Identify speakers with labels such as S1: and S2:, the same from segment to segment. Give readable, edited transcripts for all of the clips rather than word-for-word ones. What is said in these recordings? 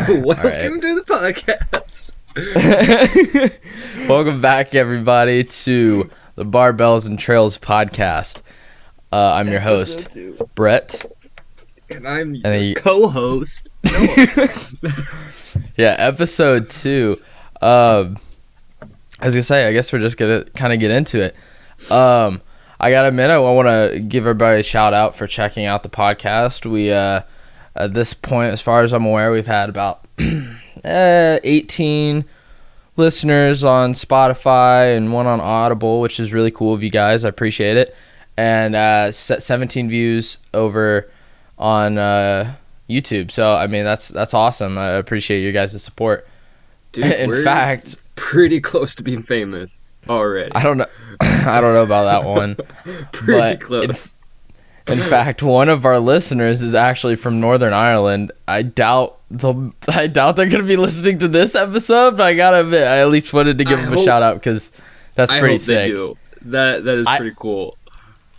S1: Welcome to the podcast.
S2: Welcome back, everybody, to the Barbells and Trails podcast. I'm your host, Brett.
S1: And I'm your co-host, Noah.
S2: Yeah, episode 2. I was gonna say, I guess we're just gonna kind of get into it. I gotta admit, I want to give everybody a shout out for checking out the podcast. We, at this point, as far as I'm aware, we've had about 18 listeners on Spotify and one on Audible, which is really cool of you guys. I appreciate it. And 17 views over on YouTube. So, I mean, that's awesome. I appreciate you guys' support.
S1: Dude,
S2: In fact,
S1: pretty close to being famous already.
S2: I don't know about that one.
S1: Pretty close.
S2: In fact, one of our listeners is actually from Northern Ireland. I doubt they're going to be listening to this episode, but I gotta admit, I at least wanted to give them a shout out because that's pretty sick.
S1: They do. That is pretty cool.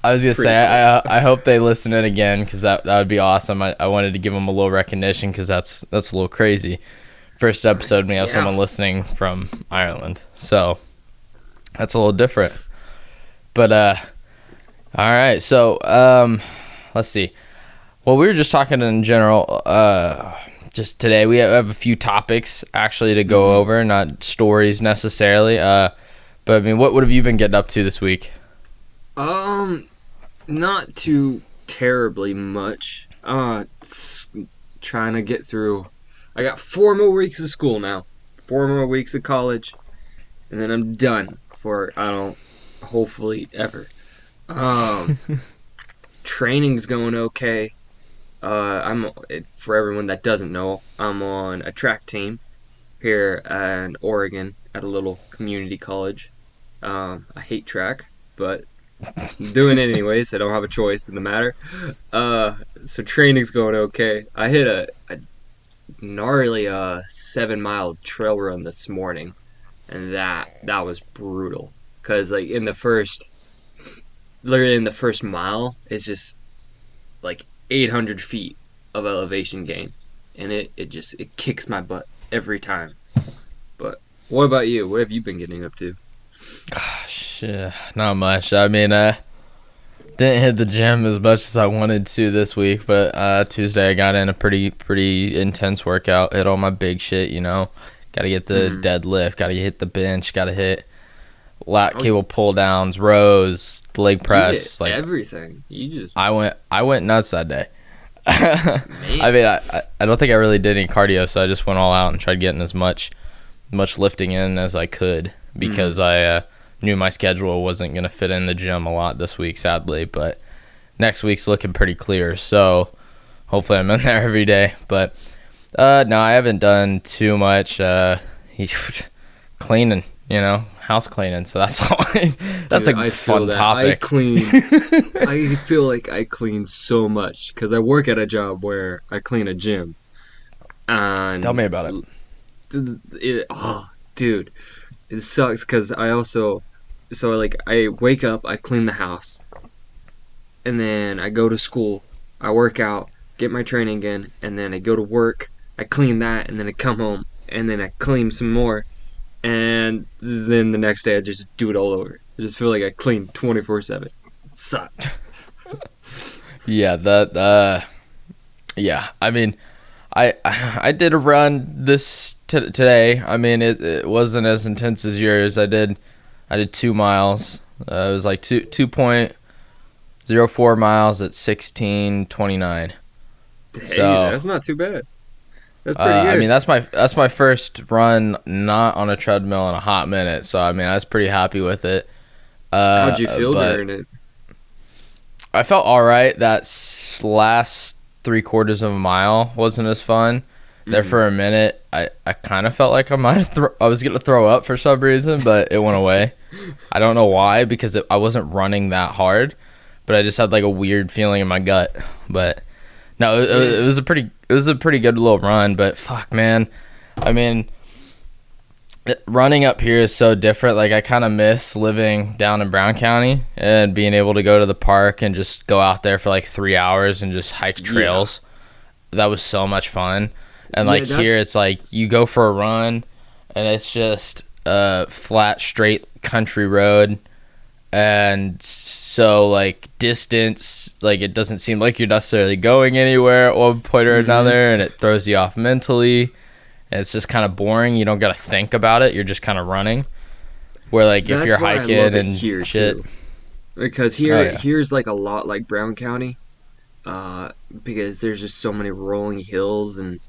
S2: I was gonna say, cool. I hope they listen in again because that would be awesome. I wanted to give them a little recognition because that's a little crazy. First episode, we have someone listening from Ireland, so that's a little different. But all right, so let's see. Well, we were just talking in general. Just today, we have a few topics actually to go over, not stories necessarily. But I mean, what have you been getting up to this week?
S1: Not too terribly much. Trying to get through. I got 4 more weeks of school now. 4 more weeks of college, and then I'm done for hopefully ever. Training's going okay. For everyone that doesn't know, I'm on a track team here in Oregon at a little community college. I hate track, but I'm doing it anyways. I don't have a choice in the matter. So training's going okay. I hit a gnarly 7-mile trail run this morning, and that was brutal. Cause like literally in the first mile, it's just like 800 feet of elevation gain, and it kicks my butt every time. But what about you? What have you been getting up to?
S2: Gosh, not much. I mean, didn't hit the gym as much as I wanted to this week, but Tuesday I got in a pretty intense workout. Hit all my big shit, Got to get the deadlift, got to hit the bench, got to hit lat cable pull downs, rows, leg press,
S1: like everything.
S2: I went nuts that day. I mean, I don't think I really did any cardio, so I just went all out and tried getting as much lifting in as I could because I knew my schedule wasn't going to fit in the gym a lot this week, sadly, but next week's looking pretty clear, so hopefully I'm in there every day. But no, I haven't done too much cleaning, house cleaning, so that's always a fun topic.
S1: I feel like I clean so much because I work at a job where I clean a gym. And
S2: tell me about it.
S1: Dude, it sucks because I wake up, I clean the house, and then I go to school, I work out, get my training in, and then I go to work, I clean that, and then I come home, and then I clean some more, and then the next day I just do it all over. I just feel like I clean 24/7. It sucks.
S2: Yeah, yeah. I mean, I did a run this today. I mean, it wasn't as intense as yours. I did 2 miles. It was like 2.04 miles at 16:29.
S1: Hey, so that's not too bad. That's pretty good.
S2: I mean, that's my first run not on a treadmill in a hot minute. So I mean, I was pretty happy with it.
S1: How'd you feel during it?
S2: I felt all right. That last 3/4 of a mile wasn't as fun. There for a minute, I kind of felt like I was gonna throw up for some reason, but it went away. I don't know why, because I wasn't running that hard, but I just had like a weird feeling in my gut. But no, it was a pretty good little run. But fuck, man, I mean, running up here is so different. Like, I kind of miss living down in Brown County and being able to go to the park and just go out there for like 3 hours and just hike trails. That was so much fun. And
S1: Yeah,
S2: like here, it's like you go for a run, and it's just a flat, straight country road. And so like distance, like it doesn't seem like you're necessarily going anywhere at one point or another, and it throws you off mentally. And it's just kind of boring. You don't got to think about it. You're just kind of running. Where like if you're hiking and
S1: here
S2: shit.
S1: too. Because here's like a lot like Brown County, because there's just so many rolling hills and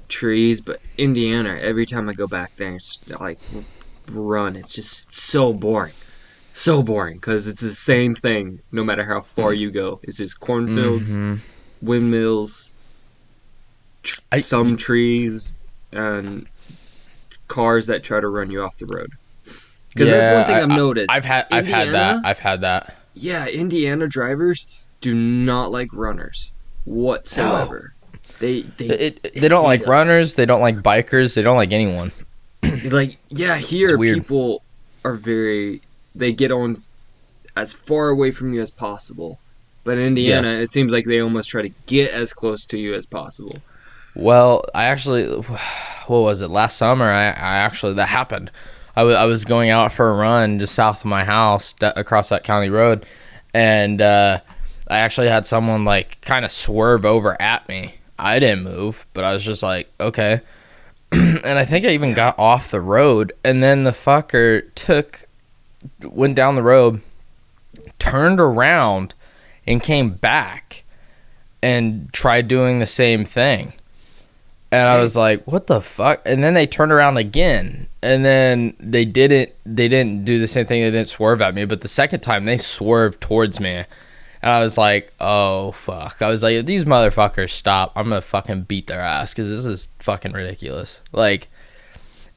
S1: trees. But Indiana, every time I go back there, it's like run. It's just so boring because it's the same thing no matter how far you go. It's just cornfields, windmills, some trees, and cars that try to run you off the road. Because that's one thing I've noticed.
S2: I've had that.
S1: Yeah, Indiana drivers do not like runners whatsoever. No.
S2: They don't like runners. They don't like bikers. They don't like anyone.
S1: Like, yeah, here people are they get on as far away from you as possible. But in Indiana, it seems like they almost try to get as close to you as possible.
S2: Well, I actually, what was it? Last summer, I actually, that happened. I was going out for a run just south of my house across that county road, and I actually had someone like kind of swerve over at me. I didn't move, but I was just like, okay. And I think I even got off the road, and then the fucker went down the road, turned around, and came back and tried doing the same thing. And I was like, what the fuck? And then they turned around again. And then they didn't do the same thing. They didn't swerve at me. But the second time, they swerved towards me. And I was like, oh, fuck. I was like, if these motherfuckers stop, I'm going to fucking beat their ass because this is fucking ridiculous. Like,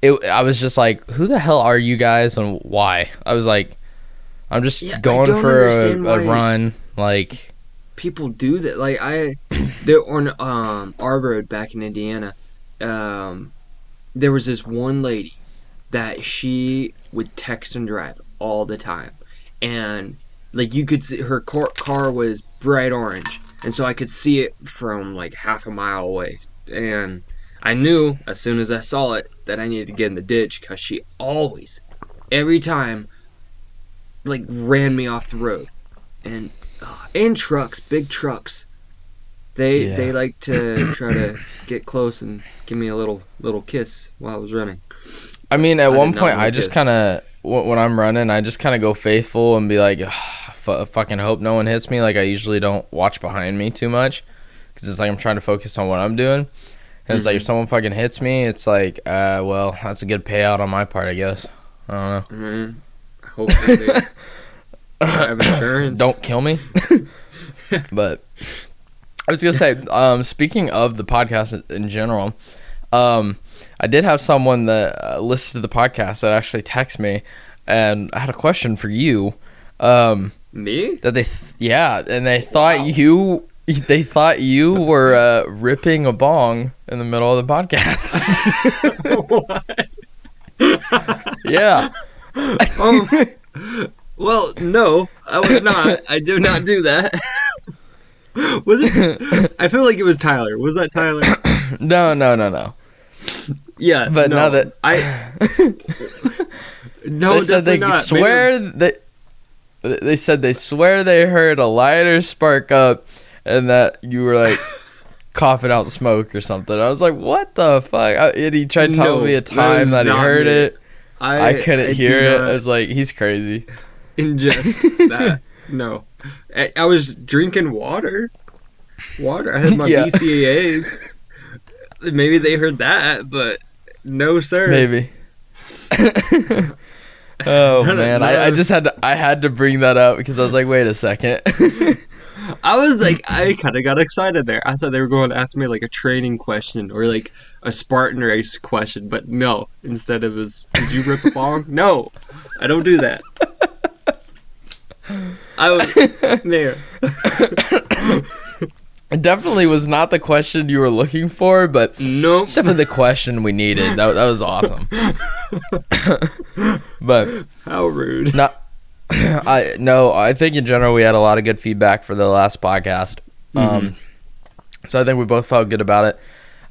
S2: I was just like, who the hell are you guys and why? I was like, I'm just going for a run. Like,
S1: people do that. Like, they're on our road back in Indiana. There was this one lady that she would text and drive all the time, and like you could see her car was bright orange, and so I could see it from like half a mile away, and I knew as soon as I saw it that I needed to get in the ditch because she always, every time, like ran me off the road, and trucks, big trucks. They like to try to get close and give me a little kiss while I was running.
S2: I mean, at one point, I just kind of, when I'm running, I just kind of go faithful and be like, fucking hope no one hits me. Like, I usually don't watch behind me too much because it's like I'm trying to focus on what I'm doing. And it's like, if someone fucking hits me, it's like, well, that's a good payout on my part, I guess. I don't know.
S1: Hopefully they have insurance.
S2: Don't kill me. But I was going to say, speaking of the podcast in general, I did have someone that listened to the podcast that actually texted me, and I had a question for you.
S1: Me?
S2: That and they thought you were ripping a bong in the middle of the podcast.
S1: What?
S2: Yeah.
S1: Well, no, I was not. I did not do that. Was it? I feel like it was Tyler. Was that Tyler?
S2: No. Yeah,
S1: but
S2: no.
S1: Now that no,
S2: they said they
S1: not.
S2: swear they said they swear they heard a lighter spark up, and that you were like coughing out smoke or something. I was like, what the fuck? And he tried telling me a time that he heard it. I couldn't hear it. I was like, he's crazy.
S1: Ingest that. No. I was drinking water. I had my BCAAs. Maybe they heard that, but no, sir.
S2: Maybe. Oh man, I just had to bring that up because I was like, wait a second.
S1: I was like, I kind of got excited there. I thought they were going to ask me like a training question or like a Spartan race question, but no. Instead it was, did you rip a bong? No, I don't do that. I was there.
S2: It definitely was not the question you were looking for, but
S1: nope.
S2: Except for the question we needed. That was awesome. But
S1: how rude.
S2: I think in general we had a lot of good feedback for the last podcast. So I think we both felt good about it.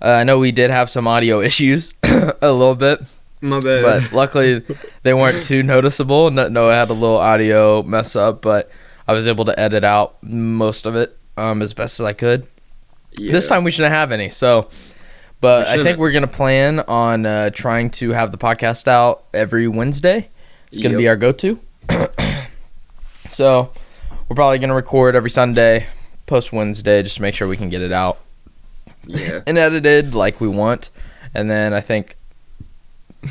S2: I know we did have some audio issues a little bit,
S1: My bad.
S2: but luckily they weren't too noticeable. No, I had a little audio mess up, but I was able to edit out most of it as best as I could.
S1: Yeah.
S2: This time we shouldn't have any. So, but I think we're gonna plan on trying to have the podcast out every Wednesday. It's gonna be our go-to. So we're probably gonna record every Sunday, post Wednesday, just to make sure we can get it out.
S1: Yeah.
S2: And edited like we want. And then I think,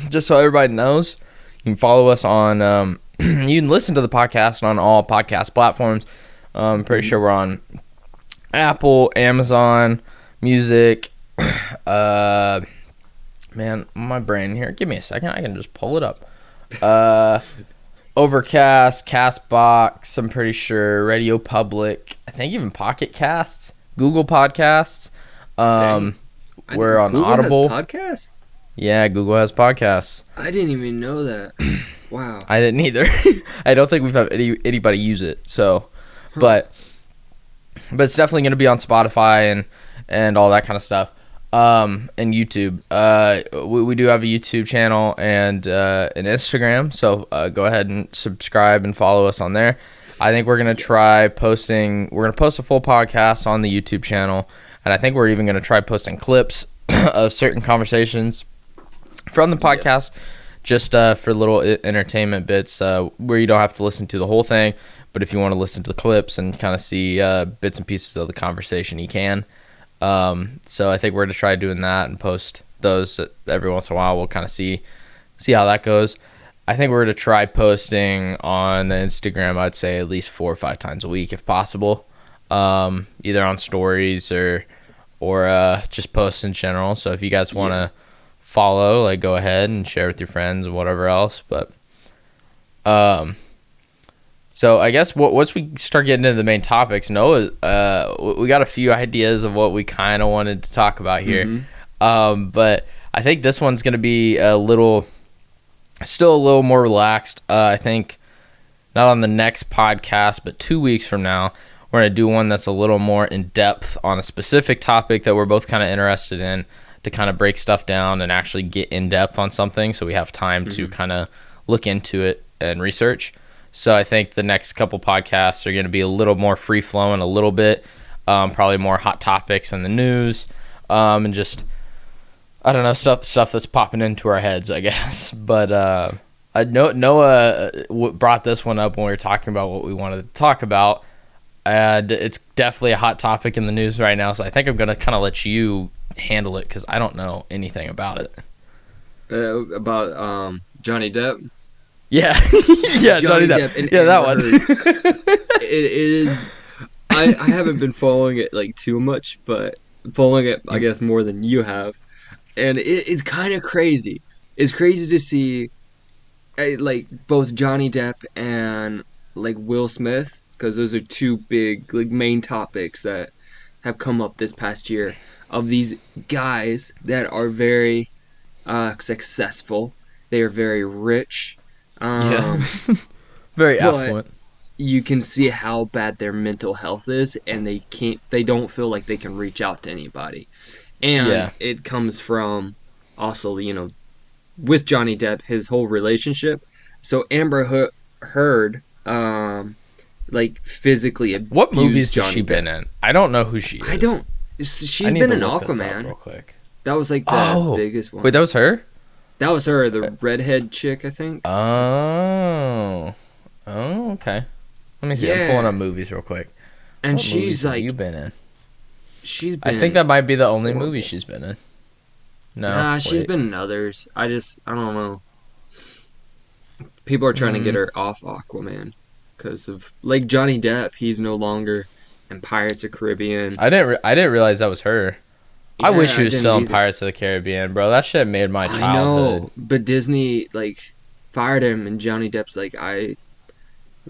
S2: just so everybody knows, you can follow us on, you can listen to the podcast on all podcast platforms. I'm pretty sure we're on Apple, Amazon, Music. Man, my brain here. Give me a second. I can just pull it up. Overcast, Castbox, I'm pretty sure, Radio Public, I think even Pocket Casts, Google Podcasts. We're on
S1: Google
S2: Audible.
S1: Has podcasts?
S2: Yeah, Google has podcasts.
S1: I didn't even know that. Wow.
S2: I didn't either. I don't think we've had anybody use it. So, but it's definitely going to be on Spotify and all that kind of stuff. And YouTube. We do have a YouTube channel and an Instagram. So go ahead and subscribe and follow us on there. I think we're going to try posting. We're going to post a full podcast on the YouTube channel. And I think we're even going to try posting clips of certain conversations from the podcast, just for little entertainment bits where you don't have to listen to the whole thing. But if you want to listen to the clips and kind of see bits and pieces of the conversation, you can. So I think we're going to try doing that and post those every once in a while. We'll kind of see how that goes. I think we're going to try posting on the Instagram, I'd say at least 4 or 5 times a week if possible. Either on stories or just posts in general. So if you guys want to follow, like, go ahead and share with your friends and whatever else. But so I guess once we start getting into the main topics, Noah, we got a few ideas of what we kind of wanted to talk about here. But I think this one's going to be still a little more relaxed. I think not on the next podcast, but 2 weeks from now, we're going to do one that's a little more in depth on a specific topic that we're both kind of interested in, to kind of break stuff down and actually get in depth on something so we have time to kind of look into it and research. So I think the next couple podcasts are going to be a little more free flowing, a little bit, probably more hot topics in the news, and just, I don't know, stuff that's popping into our heads, I guess. But Noah brought this one up when we were talking about what we wanted to talk about. And it's definitely a hot topic in the news right now, so I think I'm going to kind of let you handle it because I don't know anything about it.
S1: About Johnny Depp?
S2: Yeah. Yeah, Johnny Depp. Yeah, that one.
S1: It is... I haven't been following it like too much, but following it, I guess, more than you have. And it's kind of crazy. It's crazy to see like both Johnny Depp and like Will Smith, because those are two big like main topics that have come up this past year, of these guys that are very successful. They are very rich.
S2: Very affluent.
S1: You can see how bad their mental health is, and they don't feel like they can reach out to anybody. And it comes from also, with Johnny Depp, his whole relationship. So Amber Heard like physically abused
S2: What movies
S1: Johnny
S2: has she
S1: Depp.
S2: been in? I don't know who she is.
S1: She's been in Aquaman.
S2: Real quick.
S1: That was like the biggest one.
S2: Wait, that was her?
S1: That was her, the redhead chick, I think.
S2: Oh, okay. Let me see. I'm pulling up movies real quick.
S1: And
S2: what
S1: she's like,
S2: you been in?
S1: She's been.
S2: I think that might be the only movie she's been in. No,
S1: nah, she's been in others. I don't know. People are trying to get her off Aquaman because of like Johnny Depp. He's no longer in Pirates of the Caribbean.
S2: I didn't realize that was her.
S1: Yeah,
S2: I wish she was still in Pirates of the Caribbean, bro. That shit made my childhood.
S1: I know, but Disney like fired him, and Johnny Depp's like, I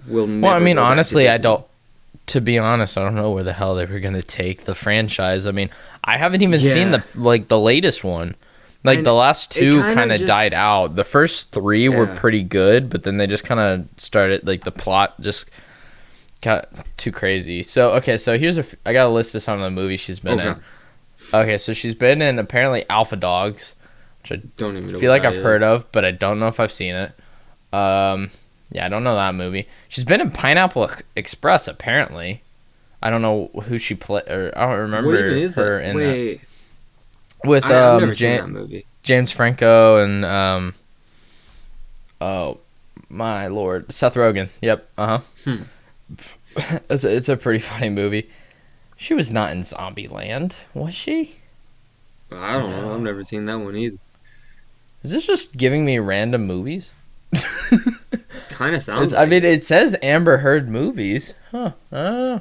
S1: will never.
S2: Well, I mean,
S1: go back
S2: honestly,
S1: to
S2: I
S1: Disney.
S2: don't. To be honest, I don't know where the hell they were gonna take the franchise. I mean, I haven't even seen the latest one. Like, the last two kind of died out. The first three were pretty good, but then they just kind of started, like, the plot just got too crazy. So, okay, so I got a list of some of the movies she's been in. Okay, so she's been in apparently Alpha Dogs, which
S1: Don't
S2: I
S1: even know
S2: feel
S1: what
S2: like
S1: that
S2: I've heard
S1: is.
S2: of, but I don't know if I've seen it. Yeah, I don't know that movie. She's been in Pineapple Express apparently. I don't know who she played, or I don't
S1: What even
S2: remember
S1: is that?
S2: her in that
S1: Wait,
S2: with
S1: I've never seen that movie.
S2: James Franco and oh my lord, Seth Rogen. Yep.
S1: Hmm.
S2: It's a pretty funny movie. She was not in Zombieland, was she?
S1: I don't know. I've
S2: No.
S1: never seen that one either.
S2: Is this just giving me random movies?
S1: Kind of sounds
S2: I
S1: like
S2: mean,
S1: it.
S2: it says Amber Heard movies. Huh.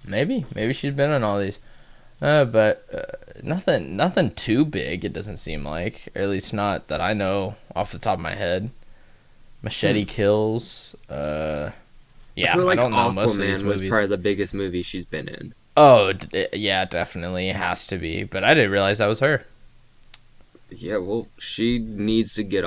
S2: Maybe she's been in all these. But nothing too big. It doesn't seem like, or at least not that I know off the top of my head.
S1: Hmm.
S2: Machete Kills.
S1: I
S2: Yeah,
S1: feel
S2: I
S1: like
S2: don't know most of these
S1: Aquaman was
S2: movies.
S1: probably the biggest movie she's been in.
S2: Oh, yeah, definitely it has to be. But I didn't realize that was her.
S1: Yeah, well, she needs to get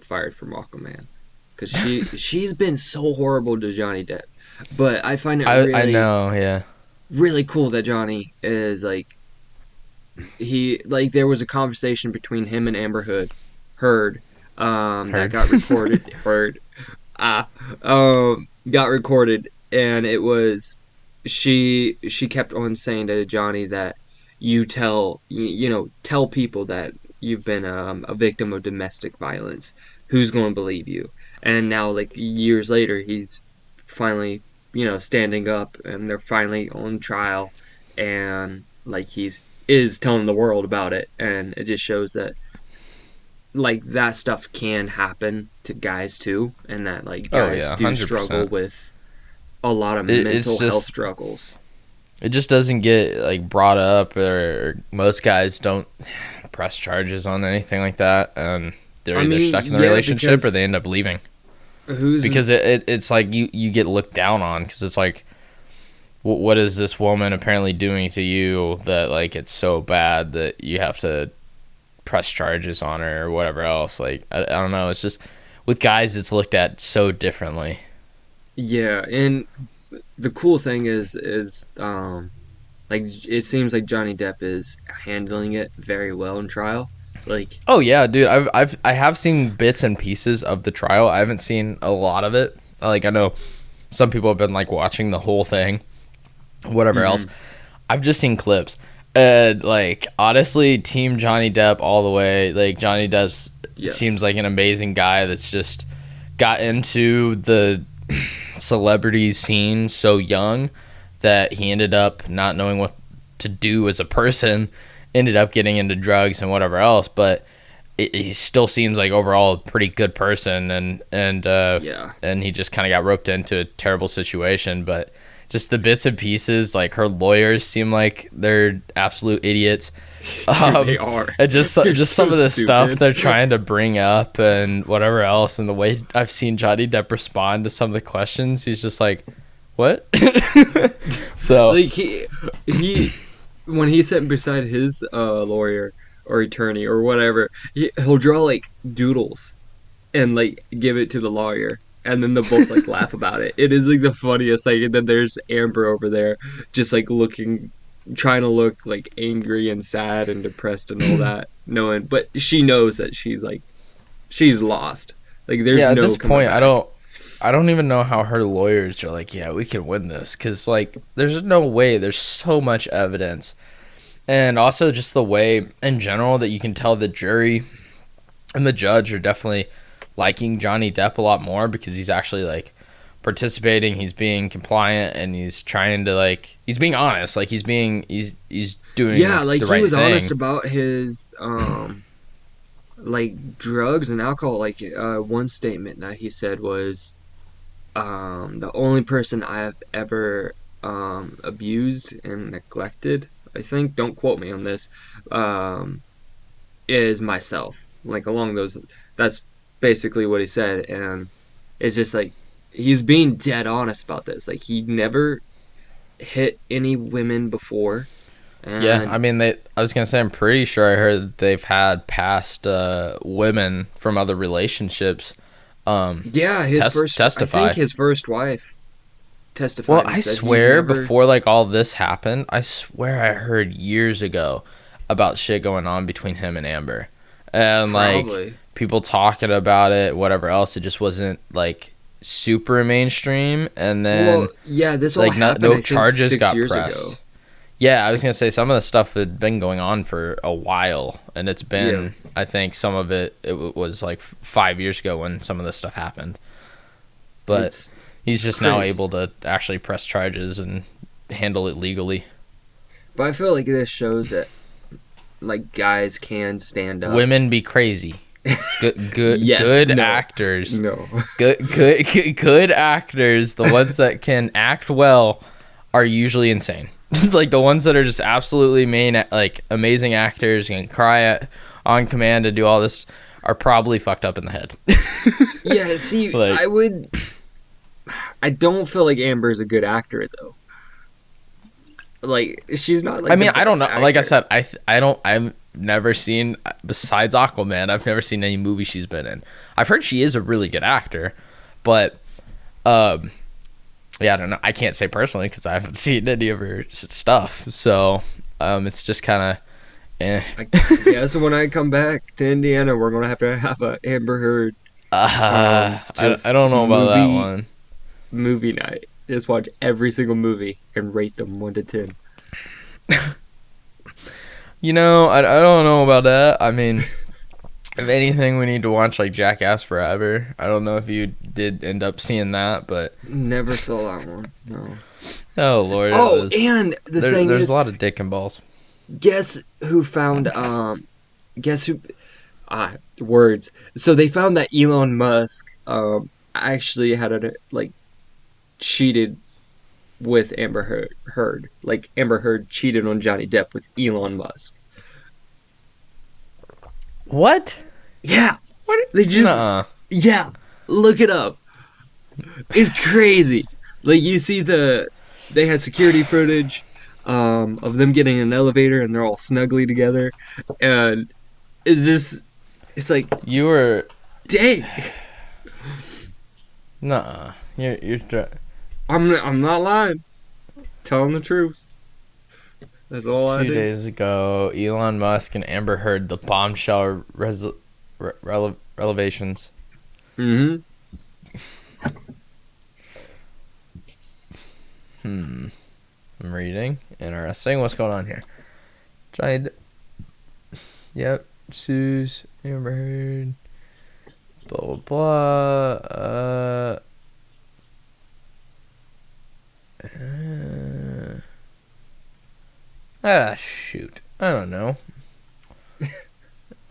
S1: fired from Aquaman, because she's been so horrible to Johnny Depp. But I find it
S2: I
S1: really
S2: know. Yeah.
S1: really cool that Johnny is like he like there was a conversation between him and Amber Heard, that
S2: Heard.
S1: got recorded. Heard, ah, got recorded, and it was she kept on saying to Johnny that tell people that you've been a victim of domestic violence. Who's going to believe you? And now, like years later, he's finally standing up, and they're finally on trial, and like he's is telling the world about it, and it just shows that like that stuff can happen to guys too, and that like
S2: Oh
S1: guys
S2: yeah,
S1: do
S2: 100%.
S1: struggle with a lot of
S2: It's
S1: mental health
S2: just
S1: struggles.
S2: it just doesn't get like brought up, or most guys don't press charges on anything like that, and they're
S1: I
S2: either
S1: mean,
S2: stuck in the
S1: yeah,
S2: relationship or
S1: because
S2: they end up leaving
S1: who's
S2: because it's like you get looked down on because it's like what is this woman apparently doing to you that like it's so bad that you have to press charges on her or whatever else. Like I don't know, it's just with guys it's looked at so differently.
S1: yeah, and the cool thing is like it seems like Johnny Depp is handling it very well in trial. Like,
S2: Oh yeah, dude. I have seen bits and pieces of the trial. I haven't seen a lot of it. Like I know some people have been like watching the whole thing, whatever else.
S1: mhm,
S2: I've just seen clips. And like honestly, Team Johnny Depp all the way. Like Johnny Depp seems
S1: yes,
S2: like an amazing guy that's just got into the celebrity scene so young that he ended up not knowing what to do as a person, ended up getting into drugs and whatever else, but he still seems like overall a pretty good person,
S1: yeah.
S2: and he just kind of got roped into a terrible situation. But just the bits and pieces, like her lawyers seem like they're absolute idiots.
S1: Dude, they
S2: um
S1: are.
S2: and
S1: They're
S2: just some
S1: so
S2: of the stuff
S1: stupid.
S2: they're trying to bring up and whatever else, and the way I've seen Johnny Depp respond to some of the questions, he's just like, what? So
S1: Like he when he's sitting beside his lawyer or attorney or whatever, he'll draw like doodles and like give it to the lawyer, and then they'll both like laugh about it. It is like the funniest thing. And then there's Amber over there just like looking, trying to look like angry and sad and depressed and all that, knowing, but she knows that she's lost. Like there's
S2: yeah, at
S1: no
S2: this
S1: coming
S2: point
S1: back.
S2: I don't even know how her lawyers are like, yeah, we can win this, because like there's no way. There's so much evidence, and also just the way in general that you can tell the jury and the judge are definitely liking Johnny Depp a lot more because he's actually like participating, he's being compliant, and he's trying to like he's being honest, like he's
S1: Yeah,
S2: doing
S1: like
S2: the
S1: he
S2: right
S1: was honest
S2: thing.
S1: about his like drugs and alcohol. Like one statement that he said was the only person I have ever abused and neglected, I think, don't quote me on this, um, is myself. Like along those, that's basically what he said, and it's just like he's being dead honest about this. Like he never hit any women before,
S2: Yeah, I
S1: and
S2: mean they I was gonna say I'm pretty sure I heard that they've had past women from other relationships
S1: yeah, his first, I think
S2: testify.
S1: his first wife.
S2: Well,
S1: testified and
S2: I
S1: said he's
S2: swear
S1: never.
S2: before like all this happened, I swear I heard years ago about shit going on between him and Amber. And like
S1: Probably.
S2: people talking about it, whatever else, it just wasn't like super mainstream, and then
S1: Well, yeah, this all
S2: like
S1: happened,
S2: no
S1: I think,
S2: charges
S1: six
S2: got
S1: years ago.
S2: pressed. Yeah, I was gonna say some of the stuff had been going on for a while, and it's
S1: Yeah.
S2: been, I think some of it was like 5 years ago when some of this stuff happened. But
S1: It's
S2: he's just now
S1: crazy.
S2: able to actually press charges and handle it legally.
S1: But I feel like this shows that, like, guys can stand up.
S2: Women be crazy.
S1: Yes,
S2: Good
S1: no,
S2: actors.
S1: no.
S2: Good actors. The ones that can act well are usually insane. Like the ones that are just absolutely like amazing actors, can cry on command and do all this, are probably fucked up in the head.
S1: Yeah, see,
S2: Like,
S1: I don't feel like Amber's a good actor, though. Like, she's not,
S2: I
S1: like, the
S2: mean, I don't
S1: best
S2: know. Like I
S1: actor.
S2: said, I don't. I've never seen, besides Aquaman, I've never seen any movie she's been in. I've heard she is a really good actor, but um, yeah, I don't know. I can't say personally because I haven't seen any of her stuff. So it's just kind of, eh.
S1: I guess when I come back to Indiana, we're gonna have a Amber Heard,
S2: I
S1: just
S2: don't know about that one.
S1: movie night. Just watch every single movie and rate them 1 to 10.
S2: I don't know about that. I mean, if anything, we need to watch like Jackass Forever. I don't know if you did end up seeing that, but
S1: Never saw that one. No.
S2: oh Lord,
S1: Oh, and the thing
S2: there's
S1: is,
S2: a lot of dick and balls.
S1: guess who found guess who words. So they found that Elon Musk actually had cheated with Heard. Like Amber Heard cheated on Johnny Depp with Elon Musk.
S2: What?
S1: Yeah.
S2: What?
S1: They just
S2: Nuh-uh.
S1: yeah, look it up. It's crazy. Like you see they had security footage of them getting in an elevator and they're all snugly together and it's like
S2: You were
S1: dang.
S2: nuh-uh. You're
S1: I'm not lying. Telling the truth. That's all I
S2: 2
S1: do.
S2: days ago. Elon Musk and Amber Heard, the bombshell revelations.
S1: Mm-hmm.
S2: I'm reading. Interesting. What's going on here? Tried. Yep. Sue's Amber Heard. Blah blah blah. Shoot. I don't know.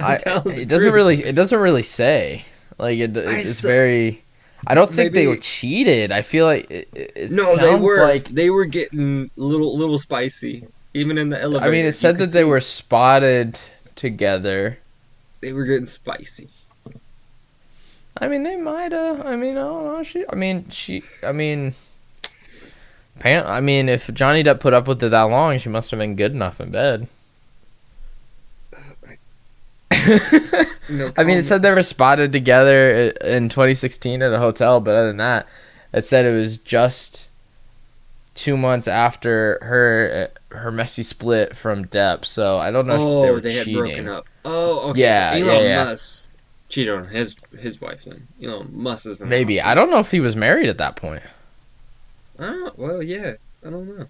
S1: I'm telling the
S2: It doesn't
S1: truth.
S2: really say. Like it's
S1: saw,
S2: very. I don't think they were
S1: maybe
S2: cheated. I feel like it
S1: no, they
S2: sounds
S1: were
S2: like.
S1: they were getting little spicy. Even in the
S2: I mean,
S1: elevator,
S2: it
S1: you
S2: said
S1: could
S2: that they
S1: see
S2: were spotted together.
S1: they were getting spicy.
S2: I mean, they might have. I mean, I don't know. I mean, if Johnny Depp put up with it that long, she must have been good enough in bed.
S1: No
S2: I mean, it
S1: comment.
S2: said they were spotted together in 2016 at a hotel, but other than that, it said it was just 2 months after her messy split from Depp. So I don't know if they
S1: Oh,
S2: were
S1: they had broken
S2: cheating.
S1: up. Oh, okay. So
S2: Yeah, yeah,
S1: Elon
S2: yeah.
S1: Musk cheated on his wife then. Elon Musk is in the hot
S2: Maybe. I
S1: seat.
S2: don't know if he was married at that point.
S1: Oh, well, yeah. I don't know.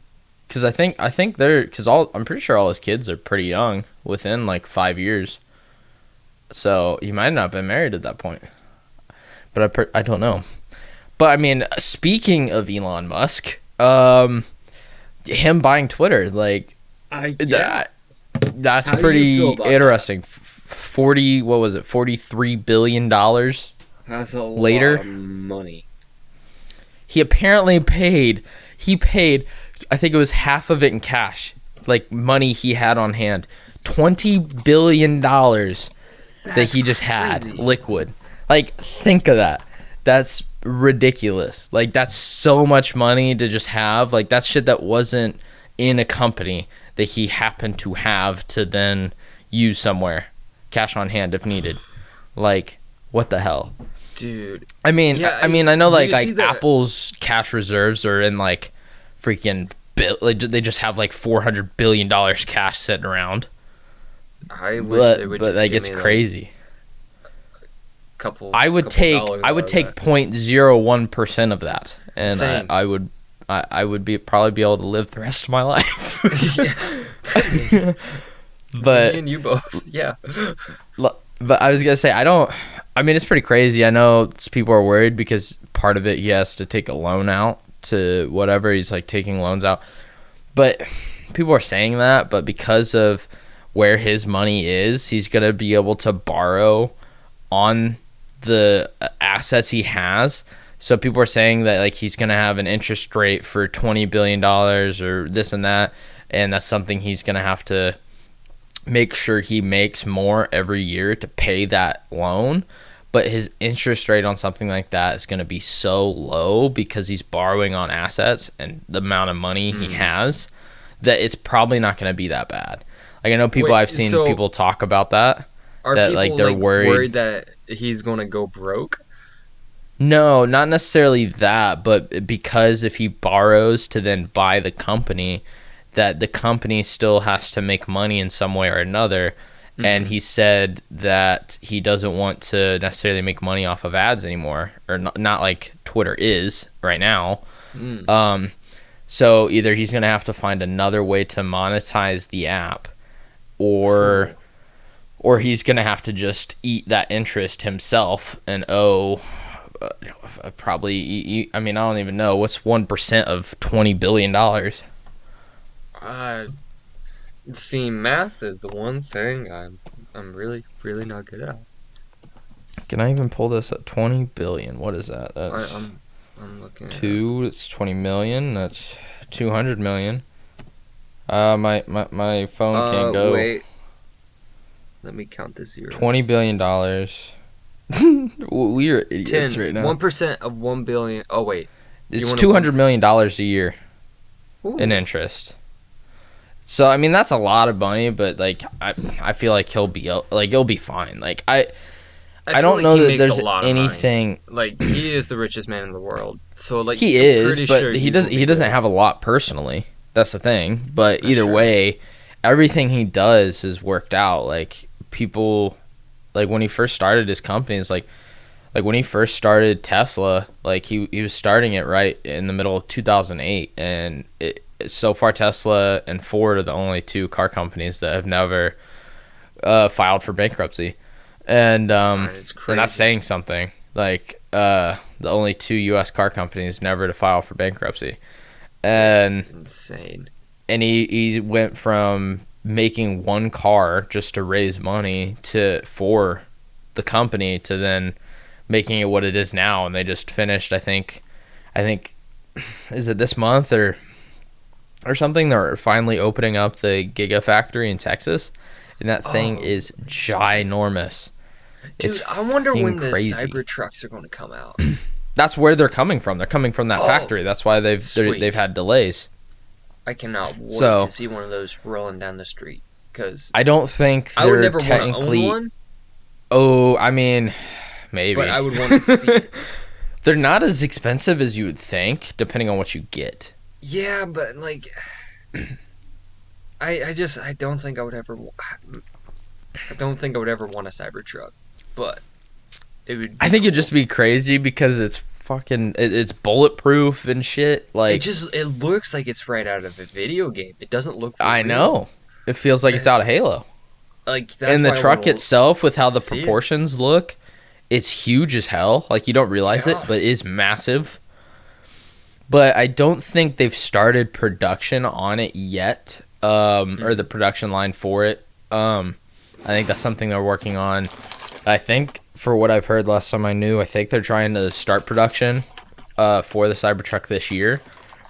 S2: Because I think they're because I'm pretty sure all his kids are pretty young, within like 5 years. So he might not have been married at that point. But I don't know. But I mean, speaking of Elon Musk, him buying Twitter, like
S1: Yeah.
S2: that's
S1: How do you feel
S2: pretty
S1: about
S2: interesting. 43 billion dollars
S1: That's a lot
S2: later.
S1: of money.
S2: He apparently paid. He paid. I think it was half of it in cash, like money he had on hand. $20 billion that he just had
S1: crazy.
S2: liquid. Like, think of that. That's ridiculous. Like, that's so much money to just have. Like, that's shit that wasn't in a company that he happened to have to then use somewhere, cash on hand if needed. Like, what the hell?
S1: dude.
S2: I
S1: Yeah,
S2: mean, I know
S1: did you see
S2: like
S1: the?
S2: Apple's cash reserves are in like freaking like, they just have like $400 billion cash sitting around.
S1: I wish they would
S2: But
S1: just
S2: like
S1: give
S2: it's
S1: me like
S2: crazy.
S1: couple dollars
S2: I
S1: out
S2: would
S1: of that.
S2: take 0.01% of that, and
S1: Same.
S2: I would be probably be able to live the rest of my life.
S1: Yeah, pretty much. Me
S2: but
S1: and you both. Yeah.
S2: but I was gonna say I don't. I mean, it's pretty crazy. I know people are worried because part of it he has to take a loan out to whatever. He's like taking loans out, but people are saying that. But because of where his money is, he's gonna be able to borrow on the assets he has. So people are saying that like he's gonna have an interest rate for $20 billion or this and that, and that's something he's gonna have to make sure he makes more every year to pay that loan. But his interest rate on something like that is going to be so low because he's borrowing on assets and the amount of money he
S1: Mm.
S2: has that it's probably not going to be that bad. Like I know people
S1: Wait,
S2: I've seen
S1: so
S2: people talk about
S1: are
S2: that like
S1: people
S2: they're
S1: like
S2: worried.
S1: worried that he's gonna go broke?
S2: No, not necessarily that, but because if he borrows to then buy the company, that the company still has to make money in some way or another. And
S1: Mm.
S2: he said that he doesn't want to necessarily make money off of ads anymore, or not like Twitter is right now.
S1: Mm.
S2: So either he's going to have to find another way to monetize the app, or
S1: Cool.
S2: he's going to have to just eat that interest himself and owe probably. I mean, I don't even know what's 1% of $20 billion.
S1: Uh, See, math is the one thing I'm really not good at.
S2: Can I even pull this at 20 billion? What is that?
S1: I,
S2: That's
S1: I'm I'm looking it up.
S2: two. It's 20 million. That's 200 million. My phone can't go.
S1: Wait. Let me count the zeros.
S2: $20 billion. We are idiots right now.
S1: 1% of 1 billion. Oh wait, you
S2: It's
S1: want to
S2: $200 million a year in
S1: Ooh.
S2: interest. So I mean that's a lot of money, but like I feel like he'll be fine. Like
S1: I
S2: I
S1: feel
S2: don't
S1: like
S2: know
S1: he
S2: that
S1: makes a
S2: there's
S1: lot of money.
S2: anything.
S1: Like he is the richest man in the world. So like
S2: He
S1: I'm
S2: is,
S1: pretty sure
S2: but
S1: he's gonna
S2: he
S1: be
S2: doesn't
S1: good.
S2: have a lot personally. That's the thing. But
S1: That's
S2: either
S1: true.
S2: way, everything he does is worked out. Like people, like when he first started his companies, like when he first started Tesla, like he was starting it right in the middle of 2008, and so far Tesla and Ford are the only two car companies that have never filed for bankruptcy,
S1: That is
S2: and that's
S1: crazy.
S2: saying something. Like the only two U.S. car companies never to file for bankruptcy,
S1: That's
S2: and
S1: insane.
S2: he went from making one car just to raise money for the company to then making it what it is now, and they just finished. I think is it this month or something? They're finally opening up the Gigafactory in Texas, and that thing
S1: Oh,
S2: is ginormous. It's
S1: dude, I wonder
S2: fucking
S1: when the
S2: crazy.
S1: Cyber trucks are going to come out.
S2: That's where they're coming from. They're coming from that
S1: Oh,
S2: factory. That's why they've
S1: sweet.
S2: had delays.
S1: I cannot wait to
S2: So
S1: see one of those rolling down the street. Because
S2: I don't think
S1: I would
S2: they're
S1: never want to own
S2: technically.
S1: one,
S2: Oh, I mean,
S1: but
S2: maybe.
S1: I would want to see it.
S2: They're not as expensive as you would think, depending on what you get.
S1: Yeah, but like, I don't think I would ever. I don't think I would ever want a Cybertruck, but it would
S2: I
S1: be
S2: think it'd
S1: cool.
S2: just be crazy because it's fucking. It's bulletproof and shit. Like
S1: It looks like it's right out of a video game. It doesn't look
S2: I
S1: real.
S2: know, it feels like it's
S1: And
S2: out of Halo.
S1: like that's
S2: And the
S1: why I want
S2: truck itself, with how
S1: to
S2: the
S1: see it.
S2: proportions look, it's huge as hell. Like you don't realize it,
S1: Yeah.
S2: but it is massive. But I don't think they've started production on it yet, or the
S1: Mm.
S2: production line for it. I think that's something they're working on. I think, for what I've heard last time I knew, I think they're trying to start production for the Cybertruck this year.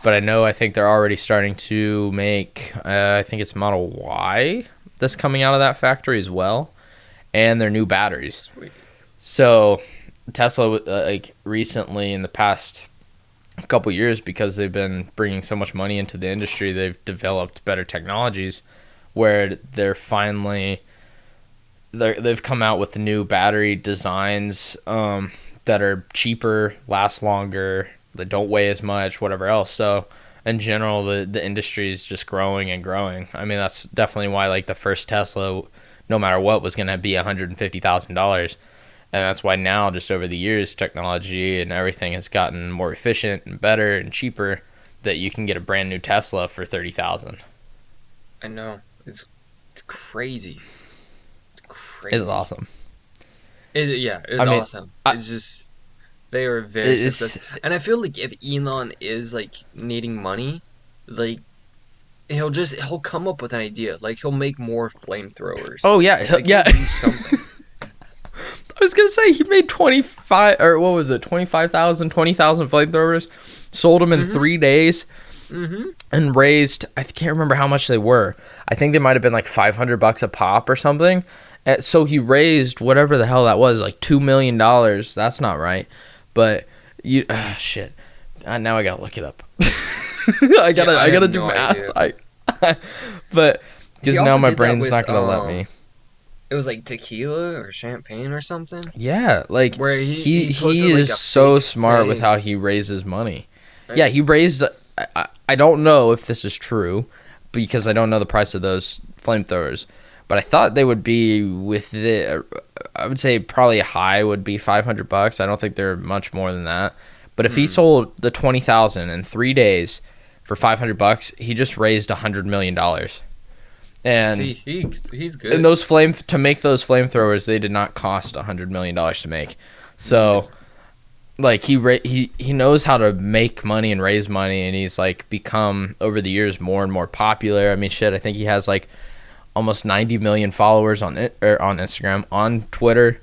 S2: But I think they're already starting to make, I think it's Model Y that's coming out of that factory as well, and their new batteries.
S1: Sweet.
S2: So Tesla, like recently in the past couple years, because they've been bringing so much money into the industry, they've developed better technologies where they've come out with new battery designs that are cheaper, last longer, that don't weigh as much, whatever else. So in general, the industry is just growing and growing. I mean, that's definitely why like the first Tesla, no matter what, was going to be $150,000. And that's why now, just over the years, technology and everything has gotten more efficient and better and cheaper, that you can get a brand new Tesla for 30,000.
S1: I know. It's crazy. It's
S2: It's
S1: crazy.
S2: awesome.
S1: Yeah, it's
S2: I mean,
S1: awesome.
S2: I,
S1: It's just they are very
S2: it's
S1: successful. And I feel like if Elon is like needing money, like he'll come up with an idea. Like he'll make more flamethrowers.
S2: oh yeah,
S1: Like he'll
S2: yeah.
S1: do something.
S2: I was gonna say he made 25, or what was it, 25,000, 20,000 flamethrowers, sold them in
S1: Mm-hmm.
S2: 3 days,
S1: Mm-hmm.
S2: and raised, I can't remember how much they were. I think they might have been like $500 a pop or something. So he raised whatever the hell that was, like $2 million. That's not right, but you shit. Now I gotta look it up. I
S1: Yeah,
S2: gotta
S1: I
S2: I
S1: have
S2: gotta do
S1: no
S2: math.
S1: idea.
S2: But
S1: He
S2: because now
S1: also
S2: my
S1: did that
S2: brain's
S1: with
S2: not gonna let me.
S1: it was like tequila or champagne or something.
S2: Yeah, like
S1: Where he
S2: he
S1: posted like
S2: is
S1: a
S2: so
S1: fake
S2: smart with how
S1: thing.
S2: he raises money. Yeah,
S1: Right?
S2: he raised. I don't know if this is true because I don't know the price of those flamethrowers, but I thought they would be with the. I would say probably a high would be $500. I don't think they're much more than that. But if he
S1: Mm.
S2: sold the 20,000 in 3 days for $500, he just raised $100 million.
S1: See,
S2: And
S1: he's
S2: and
S1: good.
S2: those to make those flamethrowers, they did not cost $100 million to make.
S1: Yeah.
S2: So like he knows how to make money and raise money, and he's like become over the years more and more popular. I mean, shit, I think he has like almost 90 million followers on it, or on Instagram, on Twitter.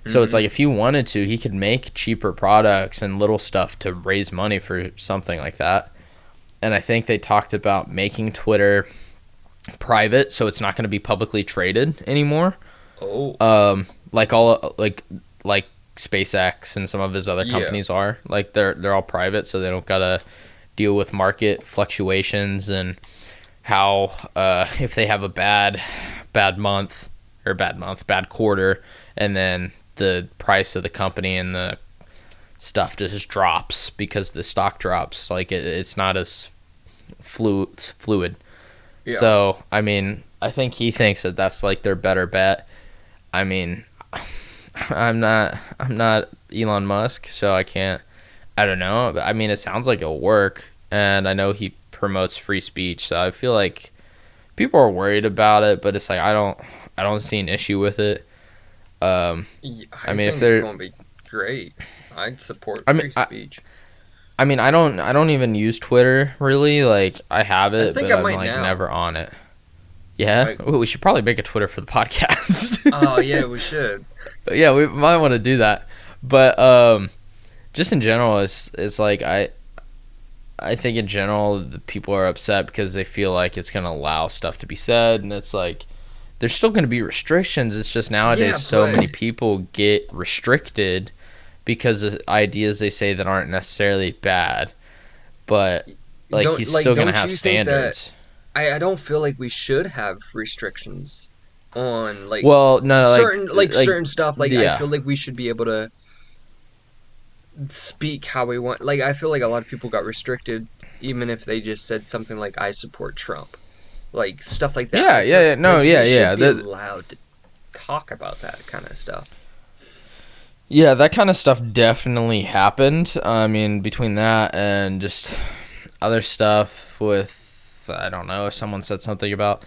S2: So it's
S1: Mm-hmm.
S2: like if he wanted to, he could make cheaper products and little stuff to raise money for something like that. And I think they talked about making Twitter private, so it's not going to be publicly traded anymore.
S1: Oh,
S2: Like all like SpaceX and some of his other
S1: yeah.
S2: companies are. Like they're all private, so they don't gotta deal with market fluctuations and how if they have a bad quarter, and then the price of the company and the stuff just drops because the stock drops. Like it's not as fluid.
S1: Yeah.
S2: So I mean, I think he thinks that that's like their better bet. I mean, I'm not Elon Musk, so I can't. I don't know. I mean, it sounds like it'll work, and I know he promotes free speech, so I feel like people are worried about it, but it's like I don't see an issue with it.
S1: Yeah,
S2: I
S1: I
S2: mean, if
S1: think it's
S2: they're,
S1: going to be great. I'd support
S2: I mean,
S1: free speech.
S2: I mean, I don't even use Twitter really. Like I have
S1: I
S2: it,
S1: think
S2: but
S1: I
S2: I'm
S1: might
S2: like
S1: now.
S2: never on it. Yeah,
S1: Like,
S2: ooh, we should probably make a Twitter for the podcast.
S1: oh yeah, we should.
S2: Yeah, we might want to do that. But just in general, it's like I think in general the people are upset because they feel like it's gonna allow stuff to be said, and it's like there's still gonna be restrictions. It's just
S1: Yeah,
S2: nowadays so
S1: but
S2: many people get restricted because of ideas they say that aren't necessarily bad, but like he's still gonna
S1: don't
S2: have
S1: you think that
S2: standards.
S1: I don't feel like we should have restrictions on
S2: Well, no, like
S1: certain stuff. Like I
S2: yeah.
S1: feel like we should be able to speak how we want. Like I feel like a lot of people got restricted even if they just said something like I support Trump. Like stuff like that.
S2: Yeah,
S1: I feel
S2: yeah, yeah. No,
S1: like
S2: yeah,
S1: we
S2: yeah.
S1: should be allowed to talk about that kind of stuff.
S2: Yeah, that kind of stuff definitely happened. I mean, between that and just other stuff with, I don't know, if someone said something about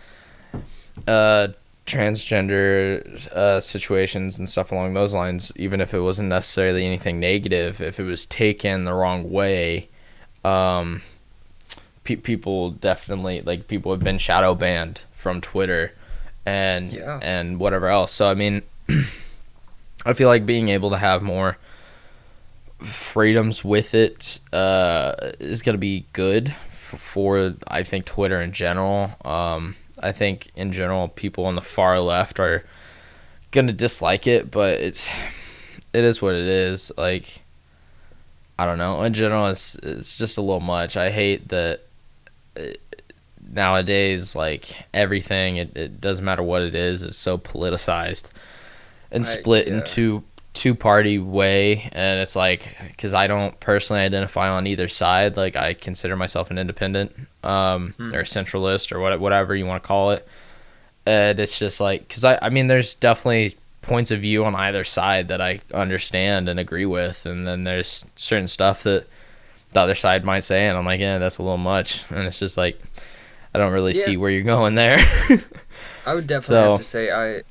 S2: uh, transgender situations and stuff along those lines, even if it wasn't necessarily anything negative, if it was taken the wrong way, um, people definitely, like, people have been shadow banned from Twitter and
S1: Yeah.
S2: whatever else. So, I mean, I feel like being able to have more freedoms with it is going to be good for, I think, Twitter in general. I think in general people on the far left are going to dislike it, but it is what it is. Like, I don't know. In general, it's just a little much. I hate that nowadays, like, everything, it doesn't matter what it is so politicized and split
S1: Yeah.
S2: into two-party way, and it's like, because I don't personally identify on either side. Like, I consider myself an independent, or a centralist, or whatever you want to call it. And it's just like, because I mean, there's definitely points of view on either side that I understand and agree with, and then there's certain stuff that the other side might say, and I'm like, yeah, that's a little much. And it's just like, I don't really
S1: Yeah,
S2: see where you're going there.
S1: I would definitely have
S2: So,
S1: to say I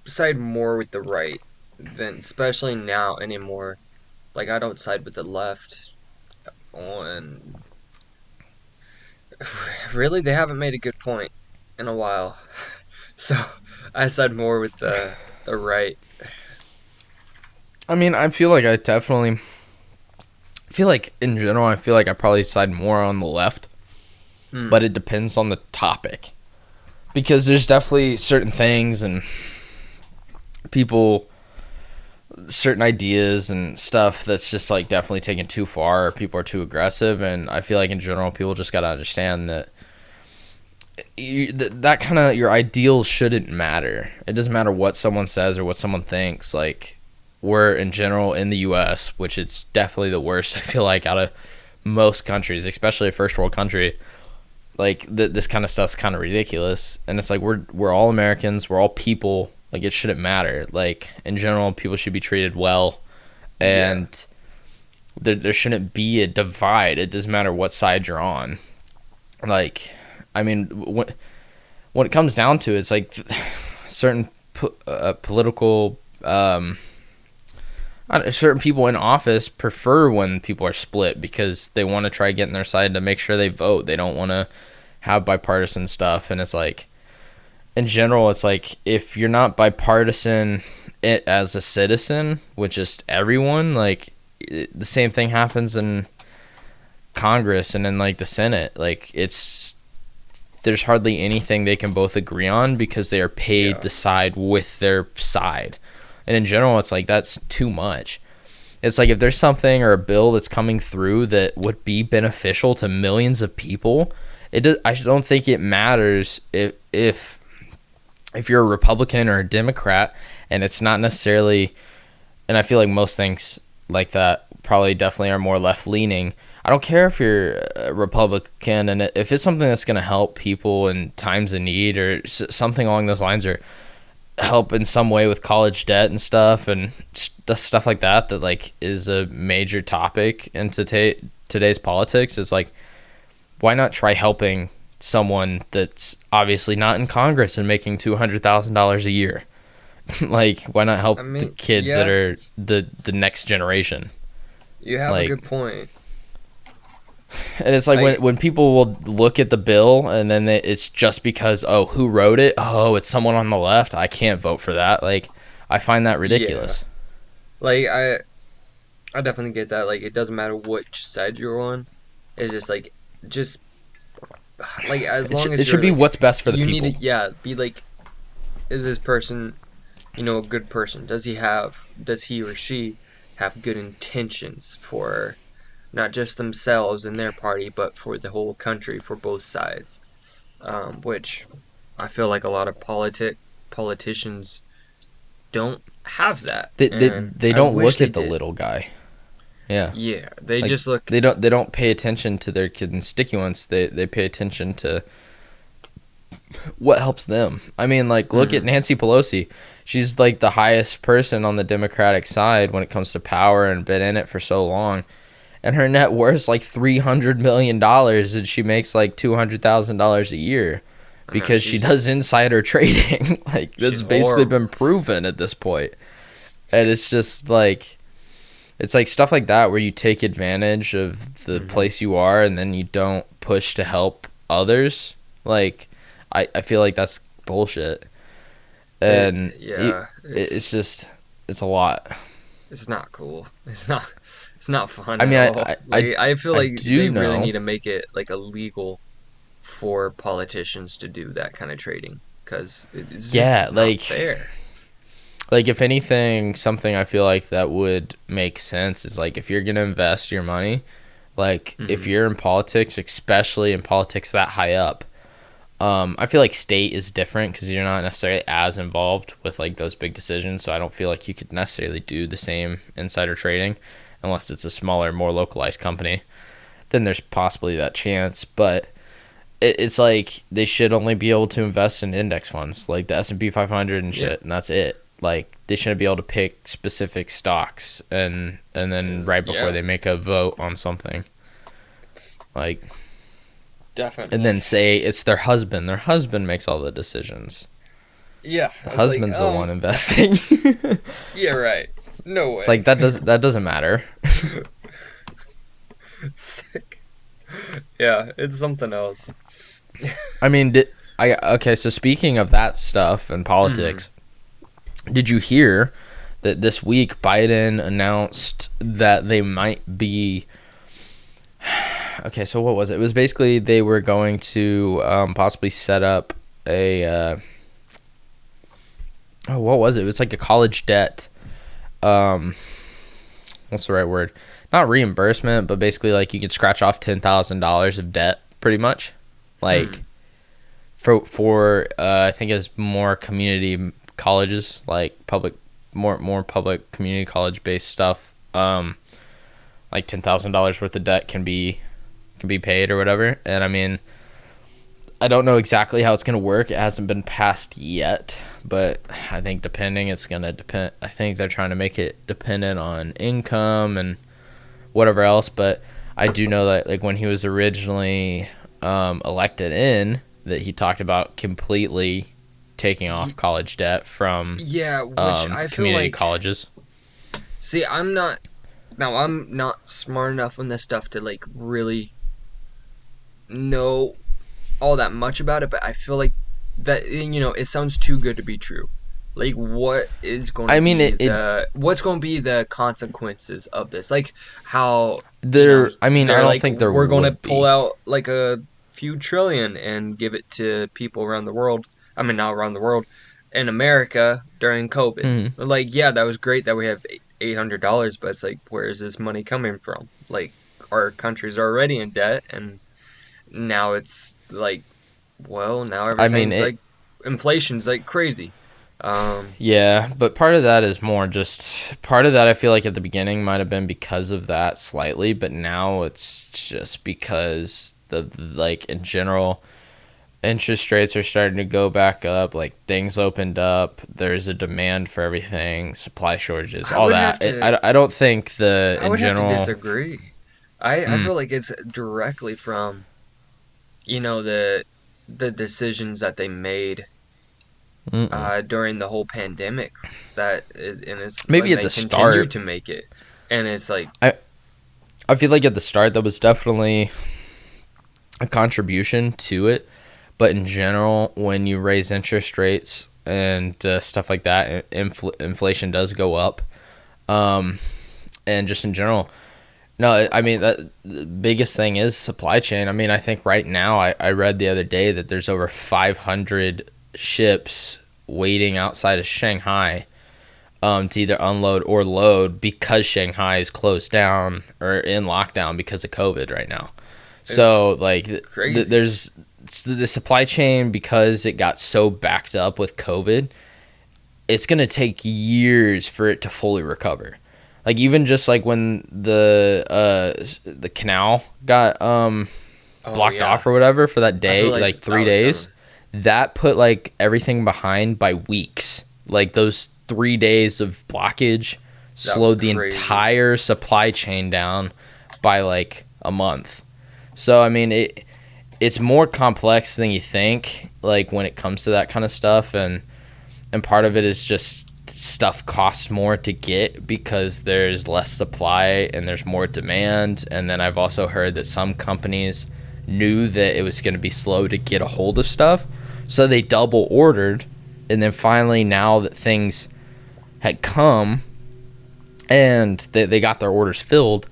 S1: side more with the right than, especially now anymore. Like I don't side with the left on really they haven't made a good point in a while. So I side more with the right.
S2: I mean, I feel like in general, I feel like I probably side more on the left,
S1: Hmm.
S2: but it depends on the topic. Because there's definitely certain things and people, certain ideas and stuff that's just like definitely taken too far, or people are too aggressive. And I feel like in general, people just got to understand that that kind of your ideals shouldn't matter. It doesn't matter what someone says or what someone thinks. Like, we're in general in the U.S., which it's definitely the worst. I feel like out of most countries, especially a first world country, like this kind of stuff's kind of ridiculous. And it's like we're all Americans, we're all people. Like, it shouldn't matter. Like, in general, people should be treated well,
S1: Yeah.
S2: and there shouldn't be a divide. It doesn't matter what side you're on. Like, I mean, when it comes down to it, it's like certain political certain people in office prefer when people are split because they want to try getting their side to make sure they vote. They don't want to have bipartisan stuff, and it's like, in general, it's like, if you're not bipartisan as a citizen with just everyone, like, the same thing happens in Congress and in like the Senate. Like, it's there's hardly anything they can both agree on because they are paid
S1: Yeah.
S2: to side with their side. And in general, it's like, that's too much. It's like, if there's something or a bill that's coming through that would be beneficial to millions of people, I don't think it matters if you're a Republican or a Democrat, and it's not necessarily, and I feel like most things like that probably definitely are more left leaning. I don't care if you're a Republican, and if it's something that's going to help people in times of need, or something along those lines, or help in some way with college debt and stuff, and stuff like that, that like is a major topic in today's politics. Is like, why not try helping someone that's obviously not in Congress and making $200,000 a year? Like, why not
S1: I
S2: help the
S1: mean,
S2: kids that
S1: yeah,
S2: are the next generation?
S1: you have a
S2: Like,
S1: good point.
S2: and it's like,
S1: Like,
S2: when people will look at the bill and then it's just because, oh, who wrote it? Oh, it's someone on the left. I can't vote for that. Like, I find that
S1: yeah.
S2: ridiculous.
S1: Like I definitely get that. Like it doesn't matter which side you're on. It's just like just like as long
S2: It
S1: as
S2: should
S1: you're
S2: be
S1: like
S2: what's best for the
S1: you need to
S2: people.
S1: yeah, be like is this person, a good person? Does he or she have good intentions for not just themselves and their party, but for the whole country, for both sides? Which I feel like a lot of politicians don't have that, and
S2: They
S1: I
S2: don't
S1: wish
S2: look
S1: they
S2: at the
S1: did.
S2: little guy. Yeah.
S1: Yeah, they
S2: Like,
S1: just look.
S2: they don't pay attention to their constituents. They pay attention to what helps them. I mean, like, look at
S1: Mhm.
S2: Nancy Pelosi. She's like the highest person on the Democratic side when it comes to power, and been in it for so long. And her net worth's like $300 million, and she makes like $200,000 a year
S1: I know
S2: because she
S1: she's
S2: does insider trading. Like,
S1: she's
S2: that's basically been
S1: horrible.
S2: proven at this point. And it's just like, it's like stuff like that where you take advantage of the
S1: Hmm.
S2: place you are, and then you don't push to help others. Like, I feel like that's bullshit. And
S1: Yeah,
S2: it's just, it's a lot.
S1: it's not cool. It's not fun
S2: I
S1: at
S2: mean,
S1: all. Like I feel
S2: I
S1: like
S2: do
S1: they really
S2: know.
S1: need to make it like illegal for politicians to do that kind of trading because
S2: Yeah,
S1: it's not
S2: like,
S1: fair.
S2: if anything, something I feel like that would make sense is like, if you're gonna invest your money, like, if
S1: Hmm.
S2: you're in politics, especially in politics that high up, I feel like state is different because you're not necessarily as involved with like those big decisions. So I don't feel like you could necessarily do the same insider trading unless it's a smaller, more localized company. Then there's possibly that chance. But it's like they should only be able to invest in index funds like the S&P 500 and shit, and that's it. Like they shouldn't be able to pick specific stocks and then right before they make a vote on something, like
S1: Definitely.
S2: and then say it's their husband. Their husband makes all the decisions.
S1: Yeah.
S2: The husband's the one investing.
S1: Yeah, right. No way.
S2: It's like that doesn't matter.
S1: Sick. Yeah, it's something else.
S2: I mean, okay, so speaking of that stuff and politics, did you hear that this week Biden announced that they might be okay, so what was it? It was basically they were going to possibly set up a what was it? It was like a college debt what's the right word? Not reimbursement, but basically like you could scratch off $10,000 of debt pretty much. Like for I think it's more community colleges, like public more public community college based stuff. Like $10,000 worth of debt can be paid or whatever. And I mean, I don't know exactly how it's going to work. It hasn't been passed yet, but I think it's going to depend. I think they're trying to make it dependent on income and whatever else. But I do know that like when he was originally elected in, that he talked about completely taking off college debt from
S1: which I feel
S2: community
S1: like
S2: colleges.
S1: See, I'm not smart enough on this stuff to like really know all that much about it, but I feel like that it sounds too good to be true. Like what is going to what's going to be the consequences of this? Like how
S2: I mean, I don't think there
S1: we're going to
S2: would
S1: pull
S2: be.
S1: out like a few trillion and give it to people around the world. I mean, not around the world, in America during COVID. Like, yeah, that was great that we have $800, but it's like, where is this money coming from? Like, our country's already in debt, and now it's like, well, now everything's like, inflation's like crazy.
S2: Yeah, but part of that is more just part of that. I feel like at the beginning might have been because of that slightly, but now it's just because like in general, interest rates are starting to go back up. Like things opened up. There's a demand for everything. Supply shortages, all that. I don't think
S1: I would have to disagree. I feel like it's directly from, the decisions that they made during the whole pandemic. And it's
S2: maybe
S1: like
S2: at the
S1: they continue
S2: start
S1: to make it, and it's like
S2: I feel like at the start that was definitely a contribution to it. But in general, when you raise interest rates and stuff like that, inflation does go up. And just in general, no, I mean, the biggest thing is supply chain. I mean, I think right now, I read the other day that there's over 500 ships waiting outside of Shanghai to either unload or load because Shanghai is closed down or in lockdown because of COVID right now. So, like, there's the supply chain, because it got so backed up with COVID, it's going to take years for it to fully recover. Like, even just, like, when the canal got blocked off or whatever for that day, like 3 days, that put, like, everything behind by weeks. Like, those 3 days of blockage slowed the entire supply chain down by, like, a month. So, I mean, it's more complex than you think, like, when it comes to that kind of stuff. And part of it is just stuff costs more to get because there's less supply and there's more demand. And then I've also heard that some companies knew that it was going to be slow to get a hold of stuff, so they double ordered. And then finally, now that things had come and they got their orders filled,